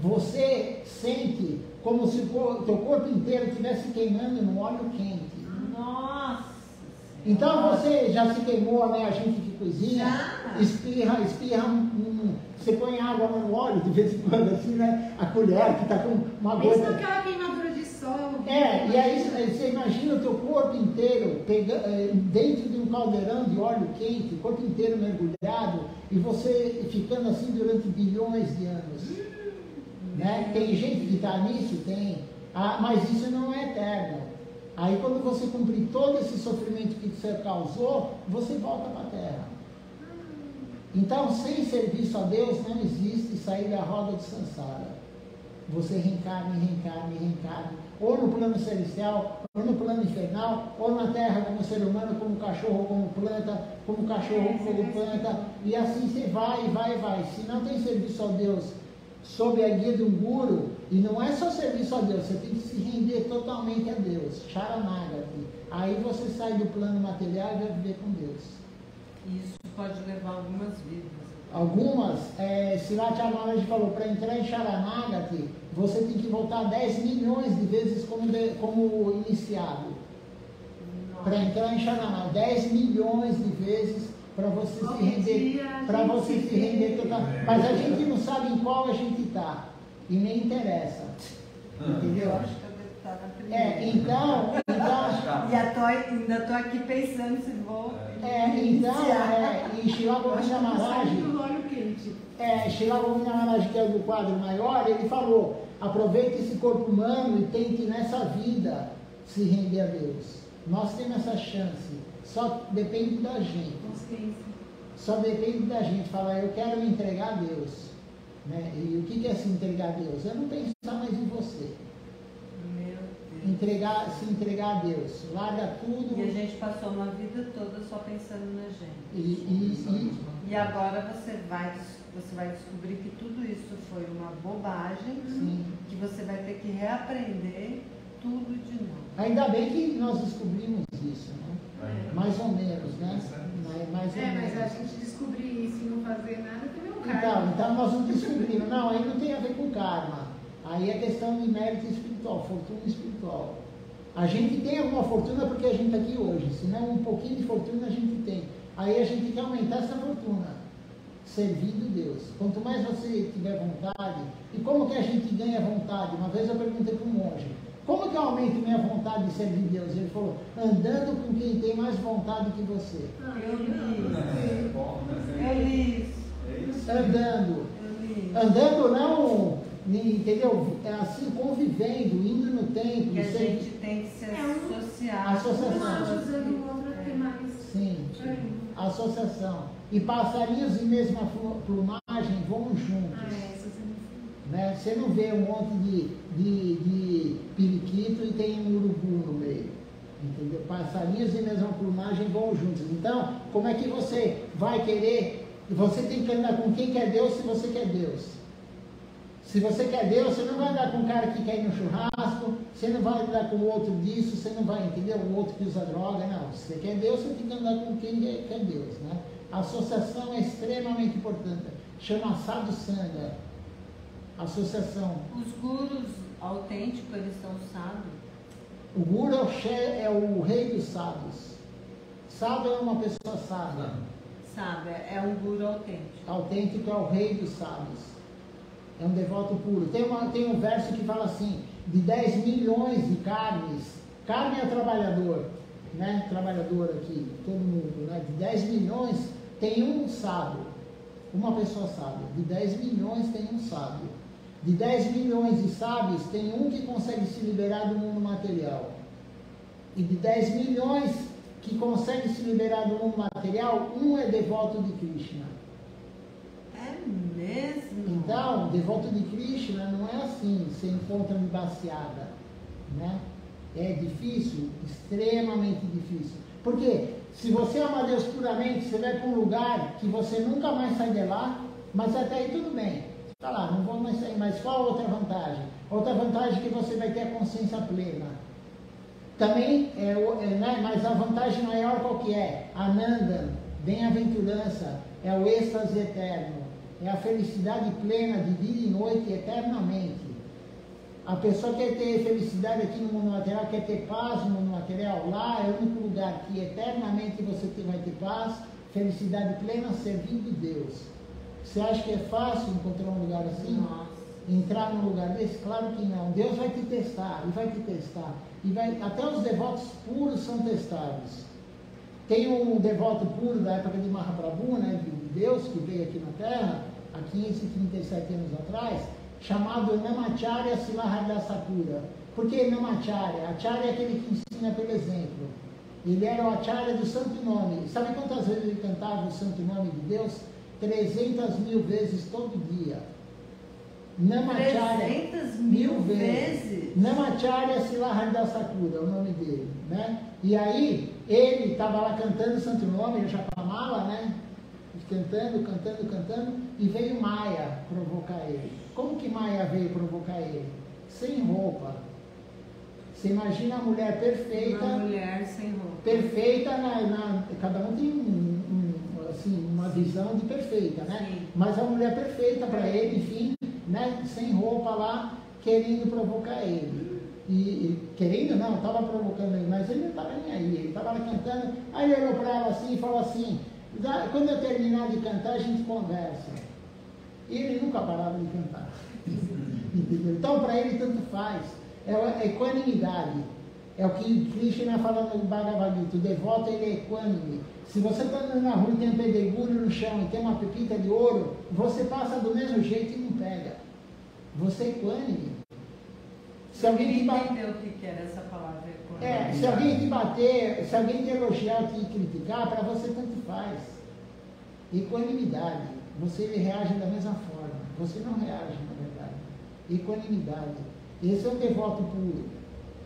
você sente como se o teu corpo inteiro estivesse queimando num óleo quente. Nossa! Então você já se queimou, né? A gente que cozinha, já. espirra, você põe água no óleo de vez em quando, assim, né? A colher que está com uma gota. Isso é aquela queimadura de sol. E aí você imagina o teu corpo inteiro dentro de um caldeirão de óleo quente, o corpo inteiro mergulhado, e você ficando assim durante bilhões de anos. Né? Tem gente que está nisso? Tem. Mas isso não é eterno. Aí quando você cumprir todo esse sofrimento que você causou, você volta para a Terra. Então, sem serviço a Deus, não existe sair da roda de Sansara. Você reencarna, ou no plano celestial, ou no plano infernal, ou na Terra como ser humano, como cachorro, como planta, como cachorro, como planta, e assim você vai. Se não tem serviço a Deus sob a guia de um guru, e não é só serviço a Deus, você tem que se render totalmente a Deus, Sharanagati. Aí você sai do plano material e vai viver com Deus. Isso pode levar algumas vidas. Algumas, Srilacharya Maharaj falou, para entrar em Sharanagati, você tem que voltar 10 milhões de vezes como iniciado. Para entrar em Sharanagati, 10 milhões de vezes para você se render, total. Mas a gente não sabe em qual a gente está. E nem interessa. Entendeu? Eu acho que eu devo estar na primeira. Então. E ainda estou aqui pensando se vou. E Srila Govinda Maharaj. Srila Govinda Maharaj, que é o do quadro maior, ele falou: aproveite esse corpo humano e tente nessa vida se render a Deus. Nós temos essa chance. Só depende da gente. Só depende da gente falar, eu quero me entregar a Deus. Né? E o que é se entregar a Deus? Eu não pensar mais em você. Meu Deus. Se entregar a Deus. Larga tudo. E a gente passou uma vida toda só pensando na gente. E agora você vai descobrir que tudo isso foi uma bobagem. Sim. Que você vai ter que reaprender tudo de novo. Ainda bem que nós descobrimos isso, né? Mais ou menos, né? Mas a gente descobrir isso e não fazer nada também é um karma. Então nós não descobrimos. Não, aí não tem a ver com karma. Aí é questão de mérito espiritual, fortuna espiritual. A gente tem alguma fortuna porque a gente está aqui hoje. Senão um pouquinho de fortuna a gente tem. Aí a gente tem que aumentar essa fortuna. Servindo Deus. Quanto mais você tiver vontade. E como que a gente ganha vontade? Uma vez eu perguntei para um monge. Como que eu aumento minha vontade de servir Deus? Ele falou, andando com quem tem mais vontade que você. Eu li isso. Andando. Andando não, entendeu? Assim, convivendo, indo no templo. Que a gente tem que se associar. Associação. Usando o outro ter mais. Sim. Associação. E passarinhos de mesma plumagem voam juntos. Né? Você não vê um monte de periquito e tem um urubu no meio. Entendeu? Passarinhos de mesma plumagem vão juntos. Então, como é que você vai querer? Você tem que andar com quem quer Deus se você quer Deus. Se você quer Deus, você não vai andar com um cara que quer ir no churrasco, você não vai andar com o outro disso, você não vai, entendeu? O outro que usa droga, não. Se você quer Deus, você tem que andar com quem quer Deus. Né? A associação é extremamente importante. Chama Sadhu Sangha. Associação. Os gurus autênticos, eles são sadhus? O guru é o rei dos sadhus. Sadhu é uma pessoa sábia. Sábia, é um guru autêntico. Autêntico é o rei dos sábios. É um devoto puro. Tem um verso que fala assim, de 10 milhões de carnes. Carne é trabalhador, né? Trabalhador aqui, todo mundo, né? De 10 milhões tem um sábio. Uma pessoa sábia. De 10 milhões tem um sábio. De 10 milhões de sábios, tem um que consegue se liberar do mundo material. E de 10 milhões que consegue se liberar do mundo material, um é devoto de Krishna. É mesmo? Então, devoto de Krishna não é assim, você encontra uma baseada, né? É difícil, extremamente difícil. Porque se você ama Deus puramente, você vai para um lugar que você nunca mais sai de lá, mas até aí tudo bem. Está lá, não vou mais sair, mas qual outra vantagem? Outra vantagem é que você vai ter a consciência plena. Também, né, mas a vantagem maior qual que é? Ananda, bem-aventurança, é o êxtase eterno, é a felicidade plena de dia e noite eternamente. A pessoa quer ter felicidade aqui no mundo material, quer ter paz no mundo material, lá é o único lugar que eternamente você vai ter paz, felicidade plena servindo Deus. Você acha que é fácil encontrar um lugar assim? Nossa. Entrar num lugar desse? Claro que não. Deus vai te testar, e vai te testar. Até os devotos puros são testados. Tem um devoto puro da época de Mahaprabhu, né, de Deus, que veio aqui na Terra, há 537 anos atrás, chamado Namacharya Silahardassakura. Por que Namacharya? Acharya é aquele que ensina pelo exemplo. Ele era o Acharya do Santo Nome. Sabe quantas vezes ele cantava o Santo Nome de Deus? 300.000 vezes todo dia. Namacharya, 300.000 vezes? Namacharya Silahardassakura é o nome dele, né? E aí, ele estava lá cantando o Santo Nome, ele já Japamala, né? Cantando, e veio Maya provocar ele. Como que Maya veio provocar ele? Sem roupa. Você imagina a mulher perfeita. Uma mulher sem roupa. Perfeita, cada um tem assim, uma visão de perfeita, né? Sim. Mas a mulher perfeita para ele, enfim, né? Sem roupa lá, querendo provocar ele. E querendo não, estava provocando ele, mas ele não estava nem aí. Ele estava lá cantando, aí ele olhou para ela assim e falou assim: quando eu terminar de cantar, a gente conversa. E ele nunca parava de cantar. Então, para ele, tanto faz. É a equanimidade. É o que Krishna fala no Bhagavad Gita. O devoto, ele é equânime. Se você está andando na rua e tem um pedregulho no chão e tem uma pepita de ouro, você passa do mesmo jeito e não pega. Você é equânime. Se alguém te bater, o que era essa palavra equânime? Se alguém te bater, se alguém te elogiar ou te criticar, para você tanto faz. Equanimidade. Você reage da mesma forma. Você não reage, na verdade. Equanimidade. Esse é um devoto puro.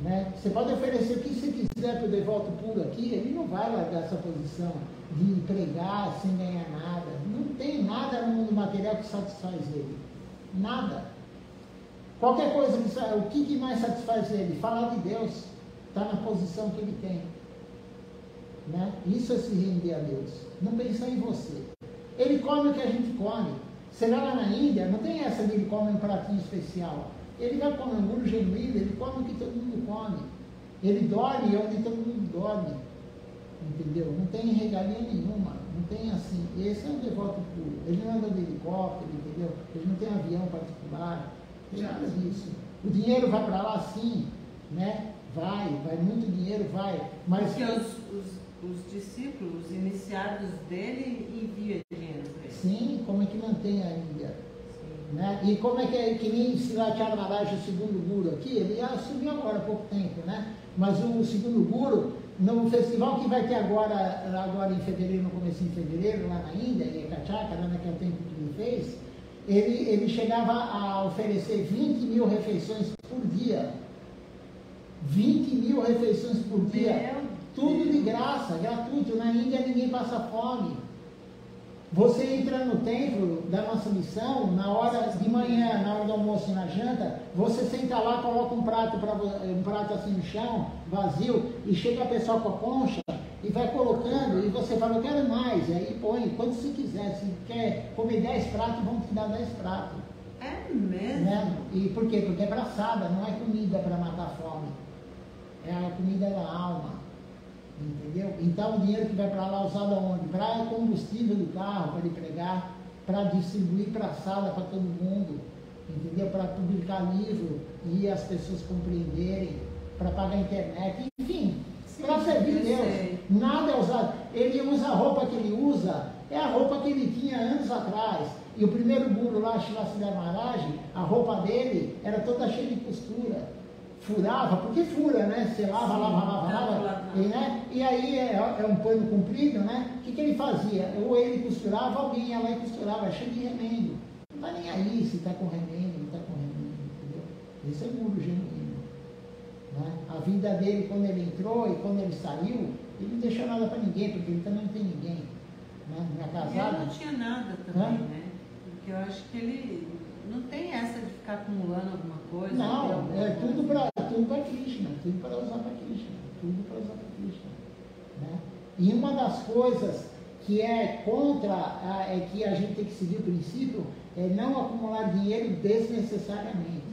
Né? Você pode oferecer o que você quiser para o devoto puro aqui, ele não vai largar essa posição de pregar sem ganhar nada. Não tem nada no mundo material que satisfaz ele. Nada. Qualquer coisa o que mais satisfaz ele? Falar de Deus. Está na posição que ele tem. Né? Isso é se render a Deus. Não pensar em você. Ele come o que a gente come. Você vai lá na Índia, não tem essa de ele come um pratinho especial. Ele vai comer um bolo genuíno, ele come o que todo mundo come. Ele dorme onde todo mundo dorme. Entendeu? Não tem regalia nenhuma. Não tem assim. Esse é um devoto puro. Ele não anda de helicóptero, entendeu? Ele não tem avião particular. Não tem nada disso. O dinheiro vai para lá sim, né? Vai muito dinheiro, vai. Mas porque os discípulos, os iniciados dele, enviam dinheiro para ele. Sim, como é que mantém a Índia? Né? E como é que nem Srilacharya Maharaj, o segundo guru aqui, ele assumiu agora há pouco tempo, né? Mas o segundo guru, no festival que vai ter agora em fevereiro, no começo de fevereiro, lá na Índia, em Ekachaka, né, naquele tempo que ele fez, ele chegava a oferecer 20.000 refeições por dia. 20.000 refeições por dia. Tudo de graça, gratuito. Na Índia ninguém passa fome. Você entra no templo da nossa missão, na hora de manhã, na hora do almoço e na janta, você senta lá, coloca um prato assim no chão, vazio, e chega a pessoa com a concha e vai colocando, e você fala, eu quero mais, e aí põe, quando você quiser, se quer comer 10 pratos, vamos te dar 10 pratos. É mesmo? Né? E por quê? Porque é braçada, não é comida para matar a fome, é a comida da alma. Entendeu? Então o dinheiro que vai para lá usado aonde? Para combustível do carro, para ele pregar, para distribuir para a sala para todo mundo, entendeu? Para publicar livro e as pessoas compreenderem, para pagar a internet, enfim, para servir Deus. Nada é usado. Ele usa a roupa que ele usa, é a roupa que ele tinha anos atrás. E o primeiro guru lá, Srivastava Maharaj, a roupa dele era toda cheia de costura. Furava, porque fura, né? Você lava. E aí é um pano comprido, né? O que ele fazia? Ou ele costurava, alguém ia lá e costurava, cheio de remendo. Não está nem aí se está com remendo, não está com remendo, entendeu? Esse é o guru genuíno. Né? A vida dele, quando ele entrou e quando ele saiu, ele não deixou nada para ninguém, porque ele também não tem ninguém. Né? Não é casado. Ele não tinha nada também, né? Porque eu acho que ele não tem essa de ficar acumulando alguma coisa. Não, é tudo para Krishna, tudo para usar para Krishna, tudo para usar para Krishna. Né? E uma das coisas que é contra, é que a gente tem que seguir o princípio, é não acumular dinheiro desnecessariamente.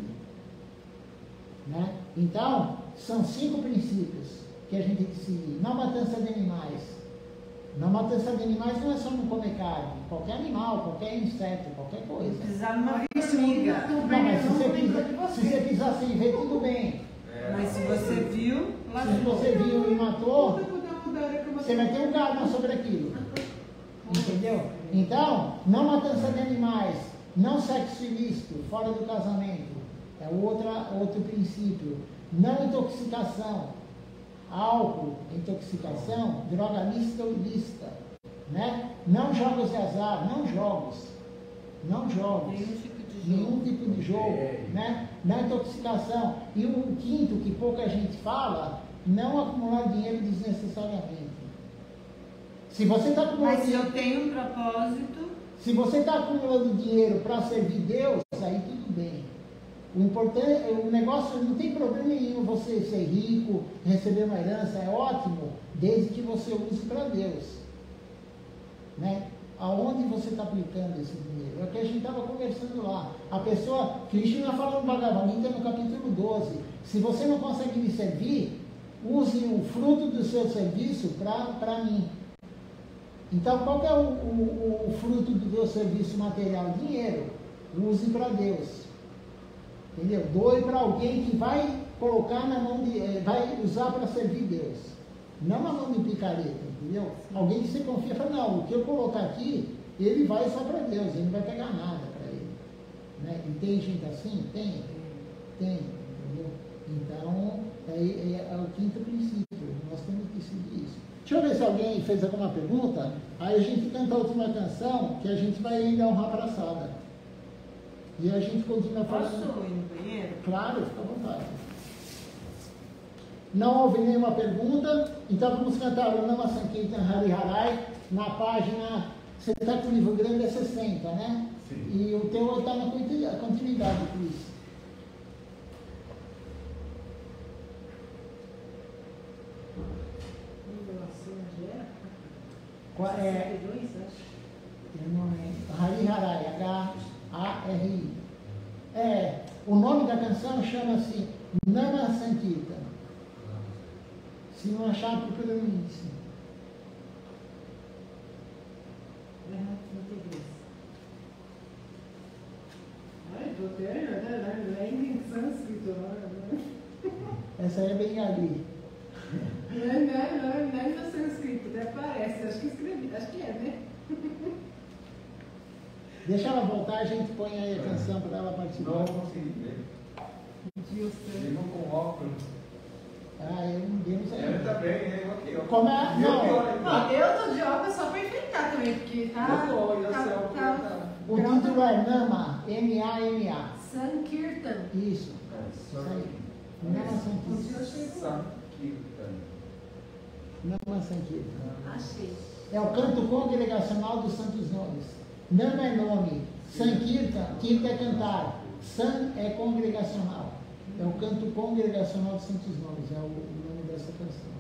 Né? Então, são 5 princípios que a gente tem que seguir. Não matança de animais. Não matança de animais não é só não comer carne. Qualquer animal, qualquer inseto, qualquer coisa. Precisar de uma formiga. Não, mas se você pisar sem ver, tudo bem. Mas se você viu, se você viu e matou, você vai ter um karma sobre aquilo. Entendeu? Então, não matança de animais, não sexo ilícito, fora do casamento. É outro princípio. Não intoxicação. Álcool, intoxicação, droga lícita ou ilícita, né? Não jogos de azar, não jogos, nenhum tipo de jogo, né? Não intoxicação. E o quinto, que pouca gente fala, não acumular dinheiro desnecessariamente. Se você está acumulando... Mas se eu tenho um propósito... Se você está acumulando dinheiro para servir Deus, aí tudo bem. O importante, o negócio não tem problema nenhum você ser rico, receber uma herança, é ótimo, desde que você use para Deus. Né? Aonde você está aplicando esse dinheiro? É o que a gente estava conversando lá. A pessoa, Krishna fala no Bhagavad Gita no capítulo 12, se você não consegue me servir, use o fruto do seu serviço para mim. Então, qual que é o fruto do teu serviço material? Dinheiro. Use para Deus. Entendeu? Doe para alguém que vai colocar na mão vai usar para servir Deus. Não na mão de picareta, entendeu? Alguém que você confia, fala, não, o que eu colocar aqui, ele vai só para Deus, ele não vai pegar nada para ele. Né? E tem gente assim? Tem, entendeu? Então, é o quinto princípio, nós temos que seguir isso. Deixa eu ver se alguém fez alguma pergunta, aí a gente canta a última canção, que a gente vai ainda honrar a praçada. E a gente continua falando... Posso ir no banheiro? Claro, fica à vontade. Não houve nenhuma pergunta, então vamos cantar o Nama Sankirtan Hari Harai na página... Você está com o livro grande, é 60, né? Sim. E o teu está na continuidade, Cris. Qual é? Hari Harai, H-A-R-I. O nome da canção chama-se Nama Sankirtan. Se não achar, procura no índice. Estou até lendo em sânscrito. Essa é bengali. Não é no sânscrito, até parece. Acho que escrevi, acho que é, né? Deixa ela voltar, a gente põe aí a canção para ela participar. Não consegui ver. Vivo com óculos. Eu não sei. Ele tá bem, eu aqui, ó. Como é? Não. Eu tô de óculos só para enfrentar também, porque tá. O título é Nama, M-A-M-A. Sankirtan. Isso. Isso aí. Nama Sankirtan. Nama Sankirtan. Achei. É o canto congregacional dos santos nomes. Nama é nome, Sankirtan, Kirtan é cantar, San é congregacional. É o canto congregacional dos santos nomes, é o nome dessa canção.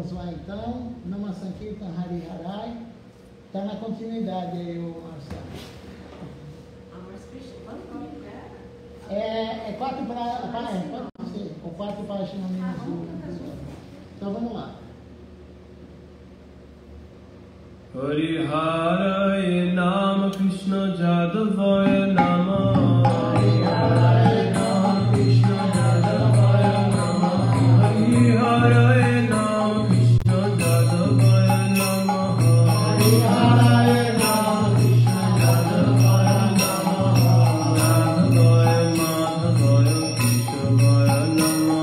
Vamos lá então. Namasankirtan Hari Harai. Está na continuidade aí, o Marcelo. É 4 pode ser, ou 4 páginas menos do. Então vamos lá. Hari Harai Nama Krishna Jadavaya Nama. Hari Harai Nama Krishna Jadavaya Nama. Hari Harai Nama Krishna Jadavaya Nama. Hari Harai Nama Krishna Jadavaya Nama. Jadavaya Madhavaya Keshavaya Nama.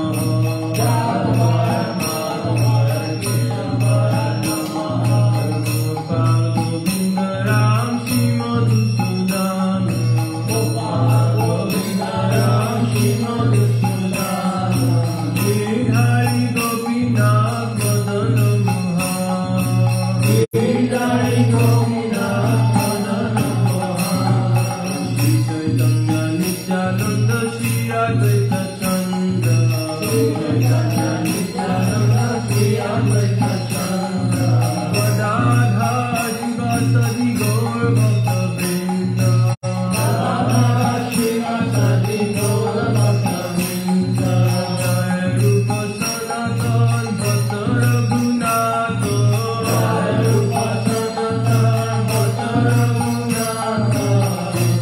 Jadavaya Madhavaya Keshavaya Nama. Govinda Ram Shri Madhusudan. Govinda Ram Shri Madhusudan. Hari Gopinath Vadana Mohan. Hari Gopinath Vadana Mohan. Shri Chaitanya Nityananda Shri Advaita Chandra. Shri Chaitanya Nityananda Shri Advaita Chandra. Radha Shivasadi Gaur Bhakta Vrinda. Radha Shivasadi Gaur Bhakta Vrinda. Jai Rupa Sanatan Bhatta Raghunath. Jai Rupa Sanatan Bhatta Raghunath.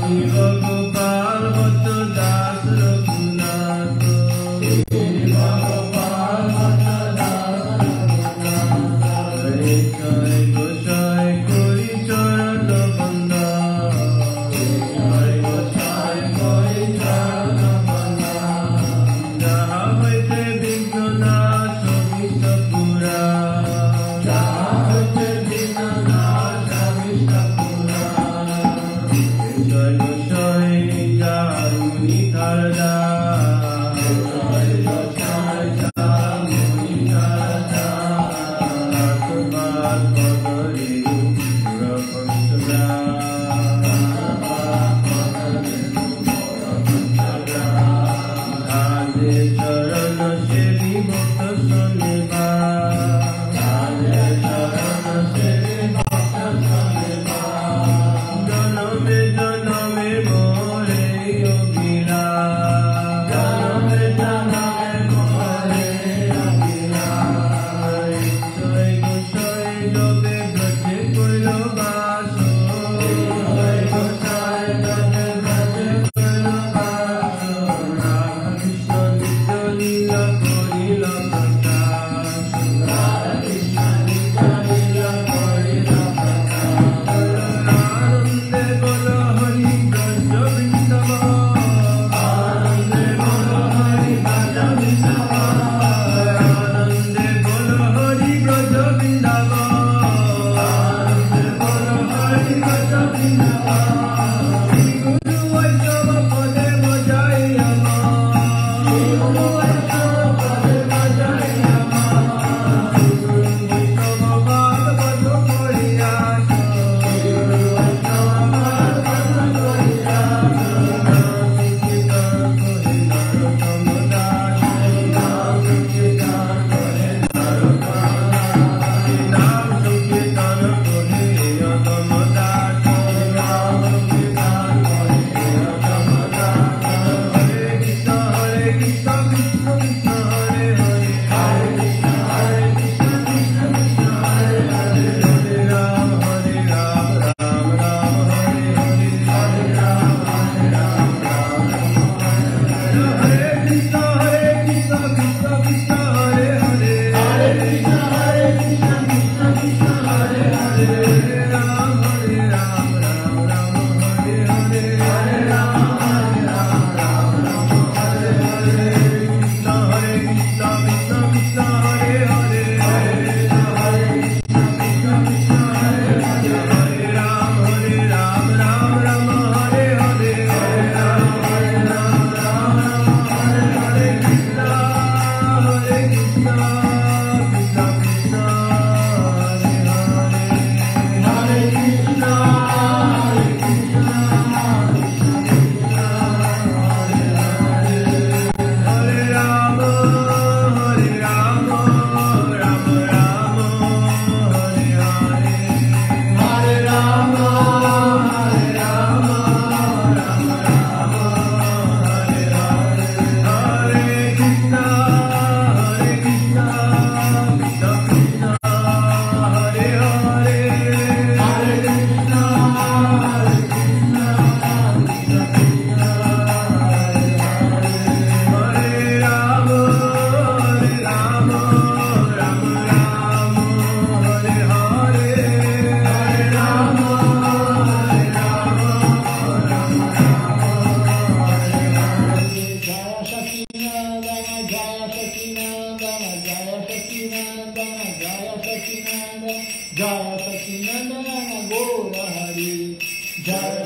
Shiva Gopal Bhatta Das Raghunath.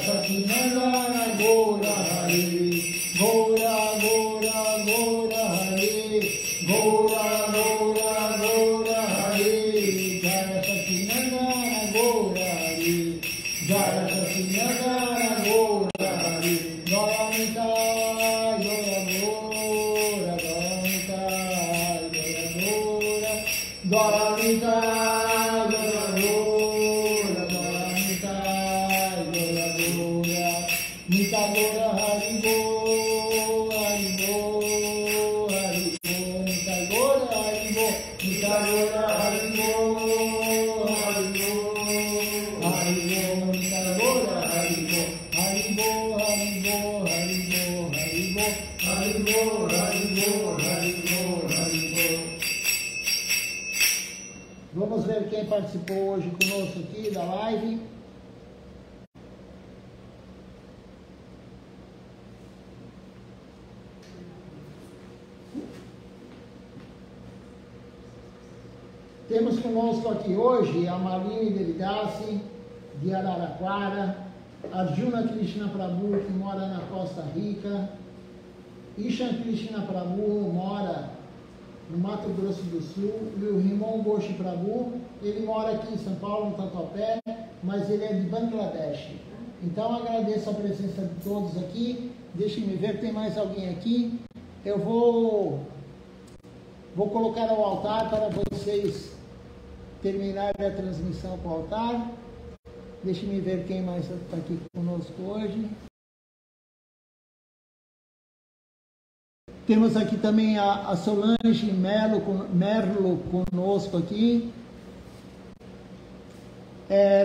Sacinandana Gora Hari, Gora Gora Gora Hari, Gora Gora Gora Hari, Jaya Sacinandana Gora Hari, Jaya Sacinandana Gora Hari, Gora Nitai, Gora Gora, Gora Nitai, Gora Gora, Gora Nitai, Gora Gora, Gora Nitai, Gora Gora, Nitai Gora Hari Go, Hari Go, Hari Go, Nitai Gora Hari Go, Nitai Gora Hari Go, Hari Go, Hari Go, Nitai Gora Hari Go, Hari Go, Hari Go, Hari Go, Hari Go, Hari Go, Hari Go, Hari Go, Hari Go. Vamos ver quem participou hoje conosco aqui da live. Temos conosco aqui hoje a Malini Devidasi, de Araraquara, Arjuna Krishna Prabhu, que mora na Costa Rica, Ishan Krishna Prabhu mora no Mato Grosso do Sul, e o Rimon Ghosh Prabhu, ele mora aqui em São Paulo, no Tatuapé, mas ele é de Bangladesh. Então agradeço a presença de todos aqui. Deixem-me ver, tem mais alguém aqui. Eu vou colocar ao altar para vocês terminarem a transmissão com o altar. Deixem-me ver quem mais está aqui conosco hoje. Temos aqui também a Solange Merlo conosco aqui.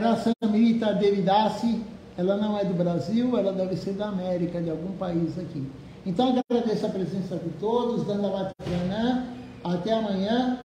Rasamrita Devidasi, ela não é do Brasil, ela deve ser da América, de algum país aqui. Então agradeço a presença de todos, Dandavati Pranam, até amanhã.